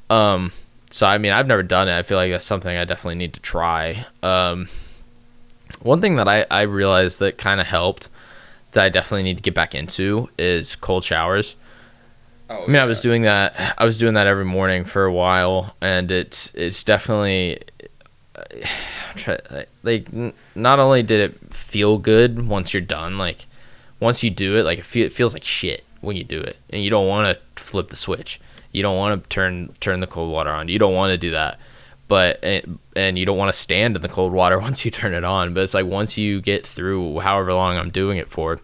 S2: Um, so I mean, I've never done it. I feel like that's something I definitely need to try. One thing that I realized that kind of helped, that I definitely need to get back into, is cold showers.
S1: Oh
S2: I mean,
S1: yeah.
S2: I was doing that every morning for a while, and it's definitely like, not only did it feel good once you're done, like once you do it, like it feels like shit when you do it, and you don't want to flip the switch. You don't want to turn the cold water on. You don't want to do that, and you don't want to stand in the cold water once you turn it on. But it's like once you get through however long I'm doing it for,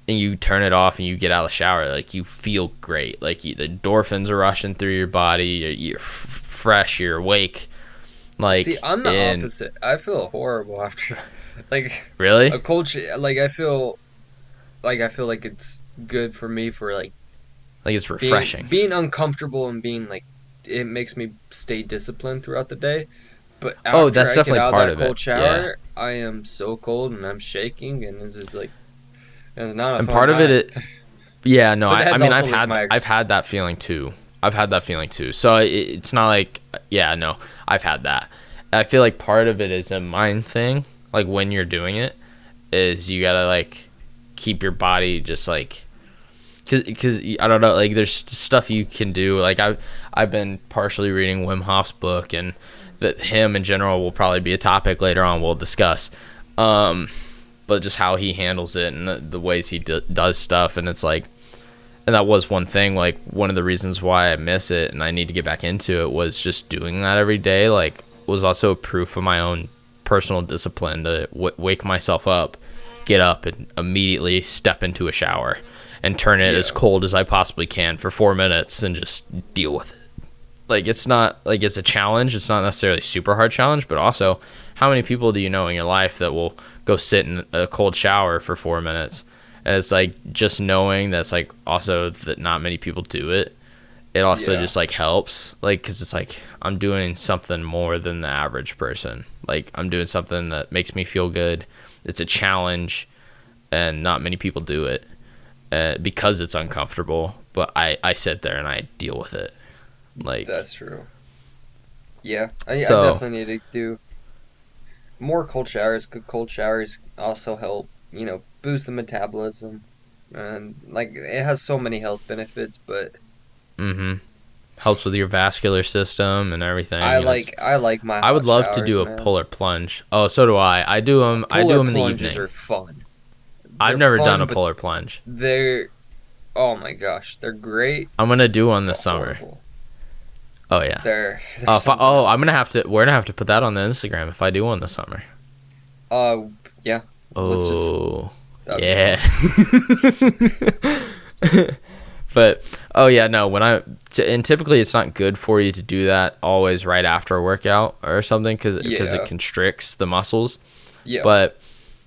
S2: and you turn it off and you get out of the shower, like you feel great. Like the endorphins are rushing through your body. You're fresh. You're awake.
S1: See,
S2: Like,
S1: I'm the
S2: and
S1: opposite. I feel horrible after like
S2: really,
S1: a like I feel like it's good for me for like
S2: like it's refreshing.
S1: being uncomfortable and being like it makes me stay disciplined throughout the day. But
S2: Oh,
S1: after
S2: that's
S1: I get
S2: definitely
S1: out of
S2: part
S1: that
S2: of it.
S1: cold
S2: Yeah.
S1: shower, I am so cold and I'm shaking and it's just like it's not a
S2: And
S1: fun
S2: part of
S1: time.
S2: yeah, no,
S1: But
S2: I
S1: that's
S2: mean,
S1: also like my
S2: I've had that feeling too. I've had that feeling too. So it's not like, yeah, no, I've had that. I feel like part of it is a mind thing. Like when you're doing it, is you gotta like keep your body just like, cause I don't know, like there's stuff you can do. Like I've been partially reading Wim Hof's book, and that him in general will probably be a topic later on we'll discuss. Um, but just how he handles it and the ways he does stuff, and it's like, and that was one thing, like one of the reasons why I miss it and I need to get back into it, was just doing that every day, like was also proof of my own personal discipline to wake myself up, get up and immediately step into a shower and turn it as
S1: yeah.
S2: cold as I possibly can for 4 minutes and just deal with it. Like it's not like it's a challenge, it's not necessarily a super hard challenge, but also how many people do you know in your life that will go sit in a cold shower for 4 minutes? And it's like, just knowing that's like also that not many people do it, it also
S1: Yeah.
S2: just like helps, like, because it's like I'm doing something more than the average person. Like I'm doing something that makes me feel good. It's a challenge, and not many people do it, because it's uncomfortable, but I sit there and I deal with it, like.
S1: That's true. Yeah. I
S2: So
S1: definitely need to do more cold showers. Good cold showers also help, boost the metabolism. And like it has so many health benefits, but
S2: mhm. helps with your vascular system and everything.
S1: I
S2: And it's
S1: like I like my
S2: I would
S1: hot
S2: love to
S1: showers,
S2: do a
S1: man.
S2: polar plunge. Oh, so do I. I do them. I do
S1: Polar
S2: them in the
S1: plunges
S2: evening.
S1: are fun.
S2: I've
S1: They're
S2: never done
S1: fun,
S2: a
S1: but
S2: polar plunge.
S1: they're oh my gosh, they're great
S2: I'm gonna do one
S1: but
S2: this summer.
S1: horrible.
S2: Oh yeah.
S1: They're something
S2: I'm gonna
S1: else.
S2: have to. We're gonna have to put that on the Instagram if I do one this summer.
S1: Yeah. Let's just
S2: Oh
S1: that'd be
S2: yeah.
S1: fun.
S2: But oh yeah, no. And typically it's not good for you to do that always right after a workout or something because it
S1: Yeah.
S2: constricts the muscles.
S1: Yeah.
S2: But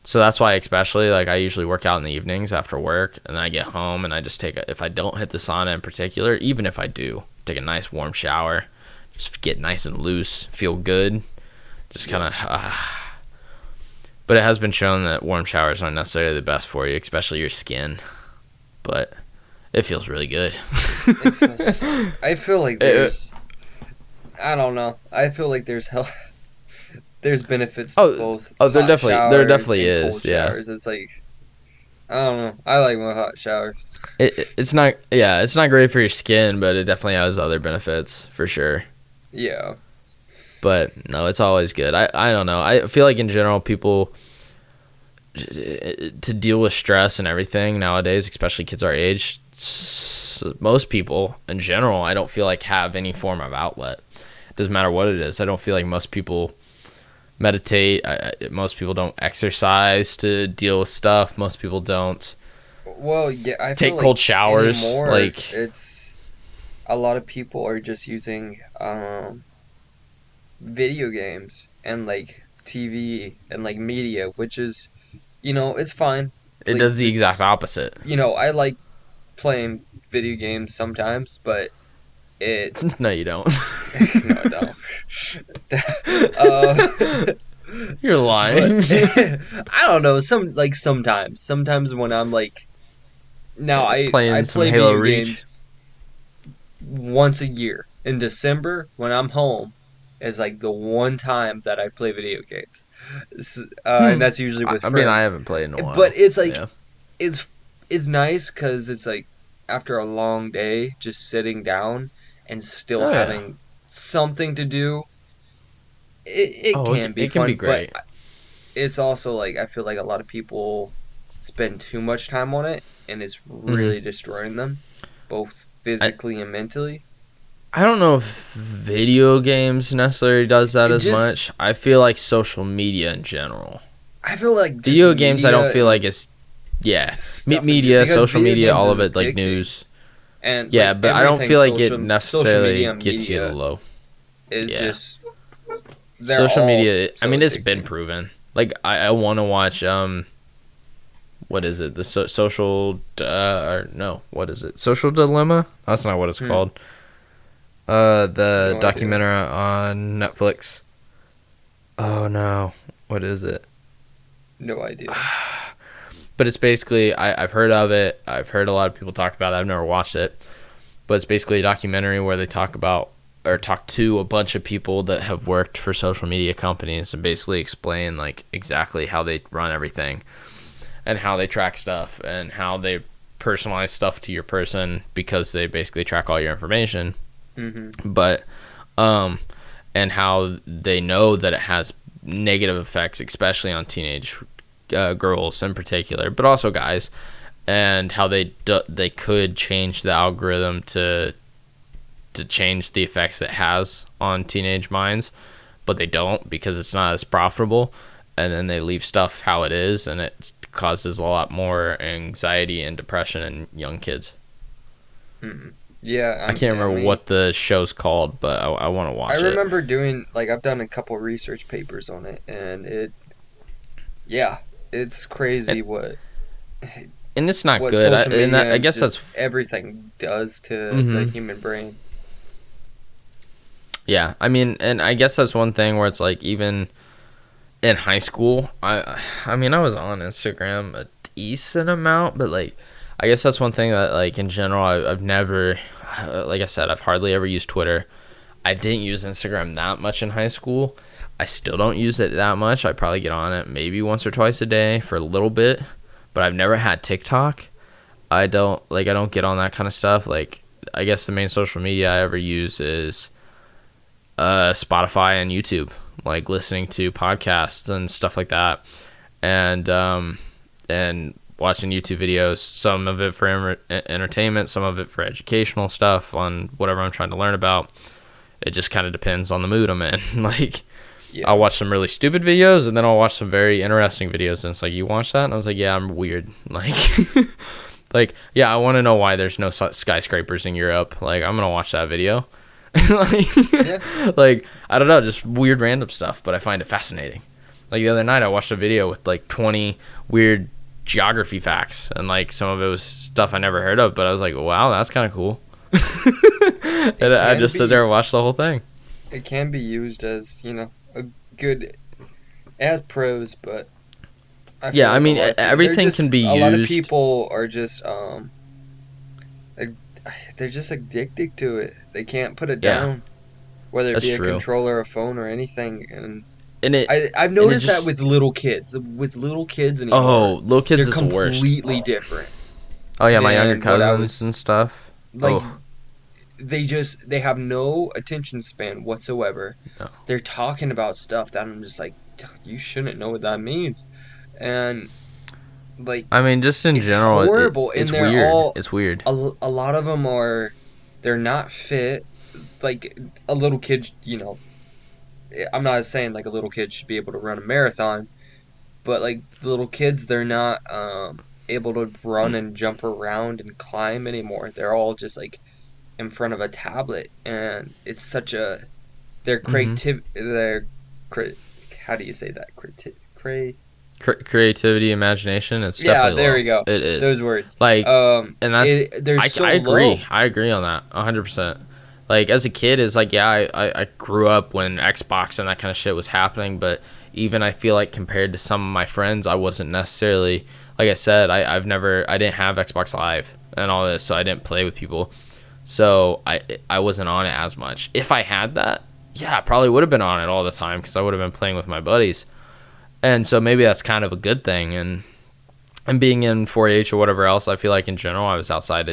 S2: so that's why especially like I usually work out in the evenings after work and then I get home and I just if I don't hit the sauna in particular, even if I do, take a nice warm shower, just get nice and loose, feel good, just kind of.
S1: Yes.
S2: But it has been shown that warm showers aren't necessarily the best for you, especially your skin. But it feels really good.
S1: It feels I feel like there's I don't know. I feel like there's benefits to
S2: oh,
S1: both
S2: oh,
S1: hot
S2: there
S1: showers
S2: definitely
S1: and
S2: is.
S1: cold
S2: Yeah,
S1: showers. It's like I don't know. I like my hot showers.
S2: it's not. Yeah, it's not great for your skin, but it definitely has other benefits for sure.
S1: Yeah.
S2: But no, it's always good. I don't know. I feel like in general, people to deal with stress and everything nowadays, especially kids our age, most people in general, I don't feel like have any form of outlet. It doesn't matter what it is. I don't feel like most people meditate. Most people don't exercise to deal with stuff. Most people don't
S1: Well, yeah, I feel
S2: take
S1: like
S2: cold showers.
S1: anymore
S2: Like,
S1: it's a lot of people are just using video games and like TV and like media, which is it's fine.
S2: it
S1: Like
S2: does the exact opposite.
S1: I like playing video games sometimes, but it
S2: No, you don't.
S1: no, I don't. uh,
S2: You're
S1: but
S2: lying.
S1: I don't know. Sometimes when I'm like now I
S2: Playing some
S1: play
S2: Halo
S1: video
S2: Reach.
S1: games once a year in December when I'm home is like the one time that I play video games, and that's usually with
S2: I mean, I
S1: friends.
S2: haven't played in a
S1: But
S2: while.
S1: it's like
S2: Yeah.
S1: it's it's nice because it's like after a long day, just sitting down and still
S2: Oh yeah.
S1: having something to do. It
S2: Oh,
S1: can be
S2: it can be
S1: fun, but
S2: great.
S1: it's also like I feel like a lot of people spend too much time on it, and it's
S2: hmm
S1: really destroying them, both
S2: I
S1: physically and mentally.
S2: I don't know if video games necessarily does that
S1: It
S2: as
S1: just
S2: much. I feel like social media in general.
S1: I feel like just
S2: Video games, I don't
S1: media
S2: feel
S1: and
S2: like it's yeah,
S1: stuff
S2: media,
S1: because
S2: social
S1: video
S2: media,
S1: games
S2: all of
S1: is
S2: it like
S1: addicting,
S2: news.
S1: and
S2: Yeah,
S1: like
S2: but I don't
S1: everything
S2: feel like it
S1: social
S2: necessarily
S1: media and
S2: gets you
S1: media
S2: low.
S1: is
S2: Yeah.
S1: just they're
S2: Social
S1: all
S2: media, I
S1: so
S2: mean, it's been
S1: addicting.
S2: proven. Like I want to watch what is it? The social or no, what is it? Social Dilemma? That's not what it's
S1: Hmm,
S2: called. The
S1: no idea.
S2: documentary on Netflix. Oh no, what is it?
S1: No idea.
S2: But it's basically I've heard of it. I've heard a lot of people talk about it. I've never watched it, but it's basically a documentary where they talk about or talk to a bunch of people that have worked for social media companies and basically explain like exactly how they run everything and how they track stuff and how they personalize stuff to your person because they basically track all your information.
S1: Hmm.
S2: But um and how they know that it has negative effects, especially on teenage girls in particular, but also guys, and how they could change the algorithm to change the effects it has on teenage minds, but they don't because it's not as profitable, and then they leave stuff how it is, and it causes a lot more anxiety and depression in young kids.
S1: Hmm. Yeah,
S2: I can't
S1: I
S2: remember
S1: mean,
S2: what the show's called, but I want to
S1: I
S2: watch it.
S1: remember doing like I've done a couple research papers on it, and yeah, it's
S2: And
S1: crazy
S2: it's not
S1: what
S2: good.
S1: social media
S2: I
S1: and
S2: guess
S1: just
S2: that's
S1: everything does to the
S2: hmm
S1: human brain.
S2: yeah. I mean, and I guess that's one thing where it's like even in high school, I mean, I was on Instagram a decent amount, but like I guess that's one thing that like in general I've never like I said, I've hardly ever used Twitter. I didn't use Instagram that much in high school. I still don't use it that much. I probably get on it maybe once or twice a day for a little bit, but I've never had TikTok. I don't get on that kind of stuff. Like I guess the main social media I ever use is Spotify and YouTube, like listening to podcasts and stuff like that, and watching YouTube videos. Some of it for entertainment, some of it for educational stuff on whatever I'm trying to learn about. It just kind of depends on the mood I'm in. Like,
S1: Yeah.
S2: I'll watch some really stupid videos, and then I'll watch some very interesting videos. And it's like, you watch that? And I was like, yeah, I'm weird. Like, like, yeah, I want to know why there's no skyscrapers in Europe. Like, I'm gonna watch that video. Like,
S1: Yeah.
S2: like, I don't know, just weird random stuff, but I find it fascinating. Like, the other night, I watched a video with like 20 weird geography facts, and like some of it was stuff I never heard of, but I was like, wow, that's kind of cool. And I just sit there and watch the whole thing.
S1: It can be used as, a good. It has pros, but
S2: Yeah, I mean,
S1: a lot of
S2: everything can be
S1: a lot of
S2: used.
S1: people are just they're just addicted to it. They can't put it
S2: Yeah,
S1: down, whether it
S2: that's
S1: be a
S2: true.
S1: controller, a phone, or anything. And
S2: And
S1: I've
S2: and it
S1: noticed
S2: just,
S1: that with little kids. With little kids anymore,
S2: oh, little kids
S1: they're
S2: is the worst.
S1: completely different.
S2: Oh yeah, my younger
S1: than what I
S2: cousins
S1: was
S2: and stuff.
S1: like.
S2: Oh
S1: They have no attention span whatsoever.
S2: no.
S1: They're talking about stuff that I'm just like, you shouldn't know what that means, and like
S2: I mean, just in
S1: it's
S2: general,
S1: horrible.
S2: it's
S1: And they're
S2: weird.
S1: all
S2: It's weird.
S1: a lot of them are, they're not fit. Like a little kid, I'm not saying like a little kid should be able to run a marathon, but like little kids, they're not able to run and jump around and climb anymore. They're all just like in front of a tablet, and it's such a their
S2: Hmm.
S1: creative their how do you say that
S2: Creativity, imagination. It's
S1: yeah,
S2: definitely
S1: there
S2: low.
S1: we go,
S2: It is.
S1: those words.
S2: Like, and that's
S1: They're
S2: I
S1: so
S2: agree.
S1: low.
S2: I agree on that 100%. Like, as a kid, it's like, yeah, I grew up when Xbox and that kind of shit was happening, but even I feel like compared to some of my friends, I wasn't necessarily, like I said, I didn't have Xbox Live and all this, so I didn't play with people. So I wasn't on it as much. If I had that, yeah, I probably would have been on it all the time because I would have been playing with my buddies. And so maybe that's kind of a good thing. And being in 4-H or whatever else, I feel like in general I was outside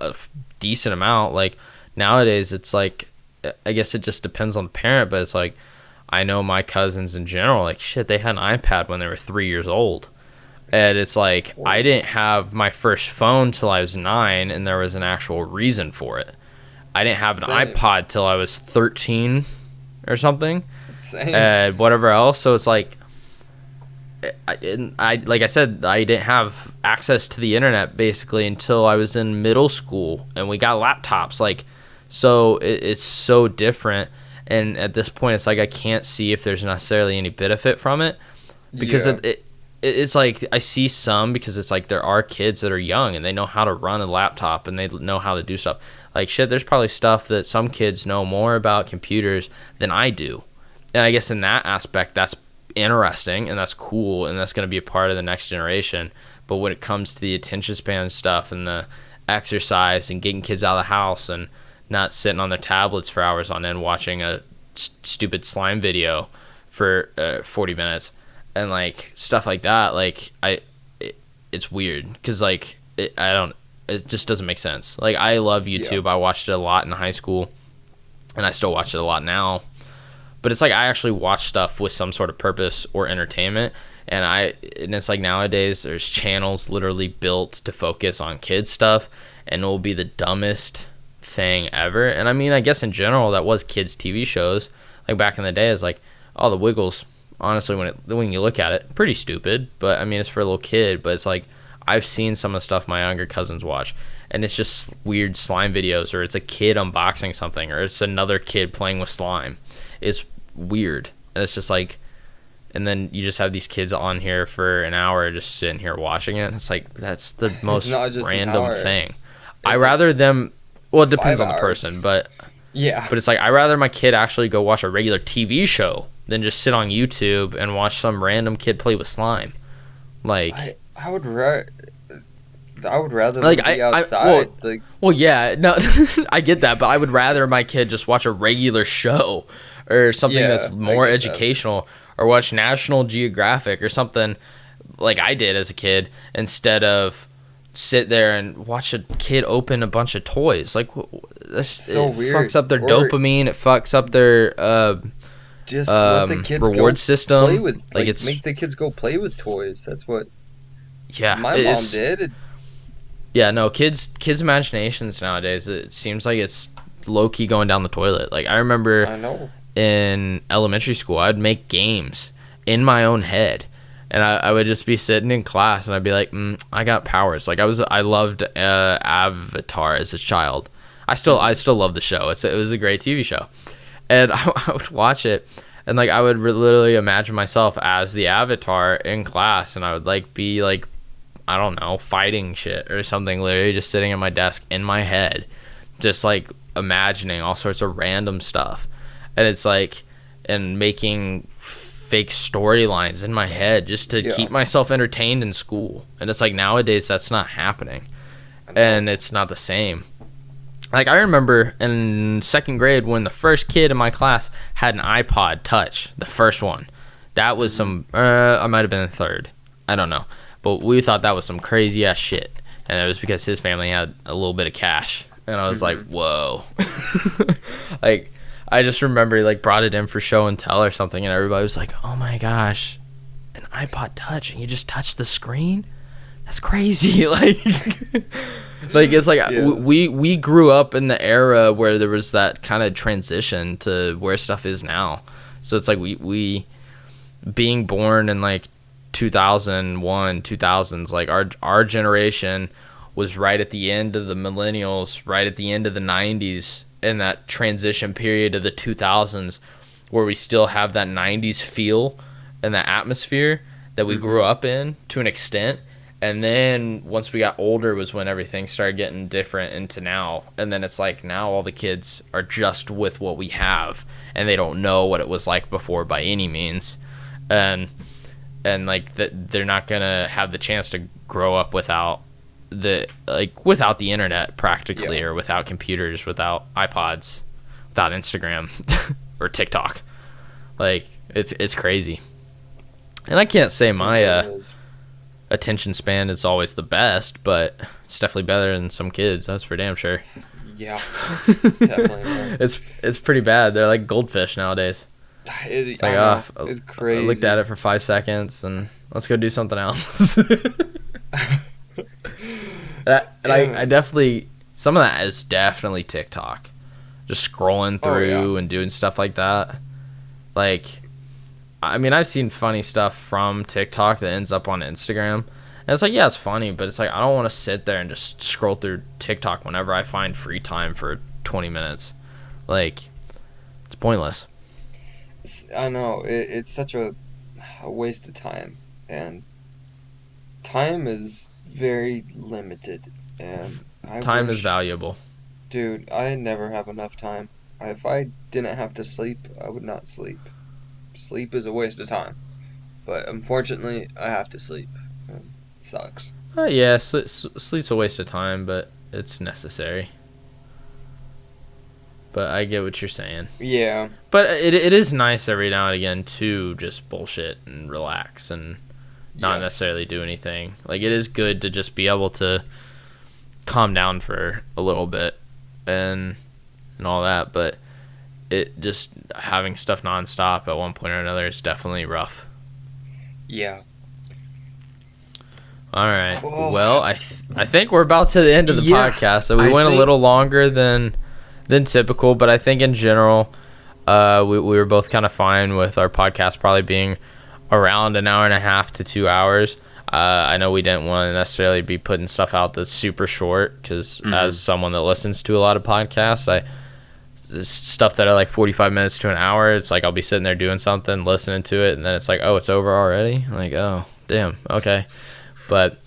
S2: a decent amount. Like, nowadays it's like, I guess it just depends on the parent, but it's like, I know my cousins in general, like, shit, they had an iPad when they were 3 years old. And it's like, I didn't have my first phone till I was 9, and there was an actual reason for it. I didn't have an
S1: Same.
S2: iPod till I was 13 or something,
S1: Same.
S2: and whatever else. So it's like, like I said, I didn't have access to the internet basically until I was in middle school, and we got laptops. Like, so it's so different. And at this point, it's like I can't see if there's necessarily any benefit from it, because
S1: Yeah.
S2: it's like I see some, because it's like there are kids that are young and they know how to run a laptop and they know how to do stuff. Like, shit, there's probably stuff that some kids know more about computers than I do. And I guess in that aspect, that's interesting and that's cool, and that's going to be a part of the next generation. But when it comes to the attention span stuff and the exercise and getting kids out of the house and not sitting on their tablets for hours on end watching a stupid slime video for 40 minutes and like stuff like that, like it's weird because like it just doesn't make sense. Like, I love
S1: Yeah.
S2: YouTube. I watched it a lot in high school and I still watch it a lot now, but it's like I actually watch stuff with some sort of purpose or entertainment. And it's like nowadays there's channels literally built to focus on kids stuff, and it will be the dumbest thing ever. And I mean, I guess in general that was kids TV shows. Like, back in the day, it's like, oh, the Wiggles, honestly, when you look at it, pretty stupid, but I mean, it's for a little kid. But it's like, I've seen some of the stuff my younger cousins watch, and it's just weird slime videos, or it's a kid unboxing something, or it's another kid playing with slime. It's weird. And it's just like, and then you just have these kids on here for an hour just sitting here watching it. It's like, that's the most
S1: not just an
S2: random
S1: hour.
S2: thing. I
S1: It's
S2: rather them, well, it depends
S1: 5
S2: on the
S1: hours.
S2: person, but
S1: Yeah.
S2: it's like, I rather my kid actually go watch a regular TV show than just sit on YouTube and watch some random kid play with slime. Like,
S1: I would rather
S2: Like,
S1: them be
S2: I
S1: outside. Like,
S2: well, yeah, no, I get that, but I would rather my kid just watch a regular show or something
S1: Yeah,
S2: that's
S1: I
S2: more
S1: get that.
S2: educational, or watch National Geographic or something like I did as a kid, instead of sit there and watch a kid open a bunch of toys. Like,
S1: So
S2: it
S1: weird.
S2: fucks up their
S1: Or
S2: dopamine. It fucks up their
S1: just let the kids
S2: reward
S1: go play
S2: system.
S1: with,
S2: Like,
S1: like,
S2: it's
S1: make the kids go play with toys. That's what
S2: yeah,
S1: my mom
S2: it's
S1: did.
S2: yeah. No, kids' imaginations nowadays. It seems like it's low key going down the toilet. Like, I remember
S1: I know.
S2: in elementary school, I'd make games in my own head. And I would just be sitting in class and I'd be like, I got powers. Like, I loved Avatar as a child. I still love the show. It was a great TV show. And I would watch it and like I would literally imagine myself as the Avatar in class, and I would like be like, I don't know, fighting shit or something, literally just sitting at my desk in my head, just like imagining all sorts of random stuff. And it's like, and making fake storylines in my head just to keep myself entertained in school. And it's like, nowadays that's not happening, and it's not the same. Like, I remember in second grade when the first kid in my class had an iPod Touch, the first one. That was some I might have been in third, I don't know, but we thought that was some crazy ass shit, and it was because his family had a little bit of cash. And I was like, whoa. Like, I just remember he like brought it in for show and tell or something, and everybody was like, "Oh my gosh, an iPod Touch, and you just touch the screen? That's crazy!" Like, like it's like we grew up in the era where there was that kind of transition to where stuff is now. So it's like we being born in like 2001, 2000s, like our generation was right at the end of the millennials, right at the end of the 90s. In that transition period of the 2000s where we still have that 90s feel and that atmosphere that we grew up in to an extent. And then once we got older was when everything started getting different into now. And then it's like, now all the kids are just with what we have and they don't know what it was like before by any means. And like they're not gonna have the chance to grow up without without the internet practically, or without computers, without iPods, without Instagram or TikTok. Like, it's crazy. And I can't say my attention span is always the best, but it's definitely better than some kids, that's for damn sure.
S1: Yeah, definitely.
S2: It's pretty bad. They're like goldfish nowadays. It's like,
S1: it's crazy.
S2: I looked at it for 5 seconds and let's go do something else. I definitely, some of that is definitely TikTok, just scrolling through and doing stuff like that. Like, I mean, I've seen funny stuff from TikTok that ends up on Instagram, and it's like, yeah, it's funny, but it's like, I don't want to sit there and just scroll through TikTok whenever I find free time for 20 minutes. Like, it's pointless.
S1: I know, it's such a waste of time, and time is very limited, and
S2: time is valuable.
S1: Dude, I never have enough time. If I didn't have to sleep, I would not sleep. Sleep is a waste of time, but unfortunately, I have to sleep. It sucks.
S2: Yeah, sleep's a waste of time, but it's necessary. But I get what you're saying.
S1: Yeah.
S2: But it is nice every now and again to just bullshit and relax and not necessarily do anything. Like, it is good to just be able to calm down for a little bit and all that, but it just having stuff nonstop at one point or another is definitely rough.
S1: Yeah.
S2: All right. Well, I think we're about to the end of the podcast. So we went a little longer than typical, but I think in general, we were both kind of fine with our podcast probably being around an hour and a half to 2 hours. I know we didn't want to necessarily be putting stuff out that's super short because as someone that listens to a lot of podcasts, stuff that are like 45 minutes to an hour, it's like I'll be sitting there doing something, listening to it, and then it's like, oh, it's over already? I'm like, oh, damn, okay. But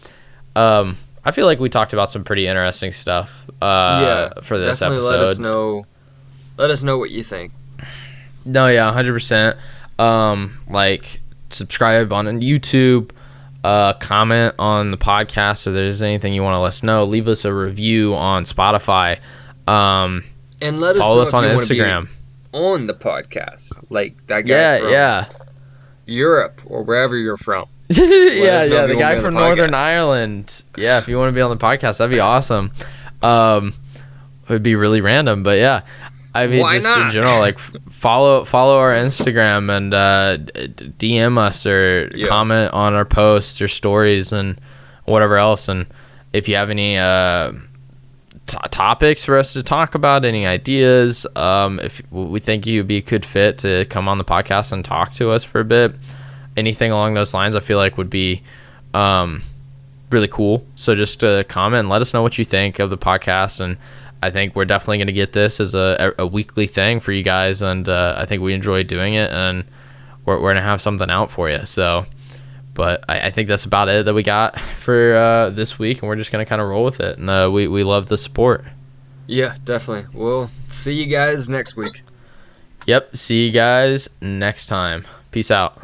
S2: I feel like we talked about some pretty interesting stuff for this episode.
S1: Let us know what you think.
S2: No, yeah, 100%. Like, subscribe on YouTube, comment on the podcast if there's anything you want to let us know. Leave us a review on Spotify. And
S1: let us
S2: follow us on Instagram.
S1: On the podcast. Like that guy from Europe or wherever you're from.
S2: Yeah,
S1: us know
S2: yeah,
S1: if
S2: the
S1: you want to
S2: guy
S1: be on
S2: from
S1: the
S2: Northern
S1: podcast.
S2: Ireland. Yeah, if you want to be on the podcast, that'd be awesome. Um, it would be really random, but yeah. I mean,
S1: Why
S2: just in
S1: not?
S2: general, like follow our Instagram and DM us or
S1: Yeah.
S2: comment on our posts or stories and whatever else. And if you have any topics for us to talk about, any ideas, if we think you'd be a good fit to come on the podcast and talk to us for a bit, anything along those lines, I feel like would be really cool. So just comment and let us know what you think of the podcast. And I think we're definitely going to get this as a weekly thing for you guys. And I think we enjoy doing it, and we're going to have something out for you. So, but I think that's about it that we got for this week. And we're just going to kind of roll with it. And we love the support.
S1: Yeah, definitely. We'll see you guys next week.
S2: Yep. See you guys next time. Peace out.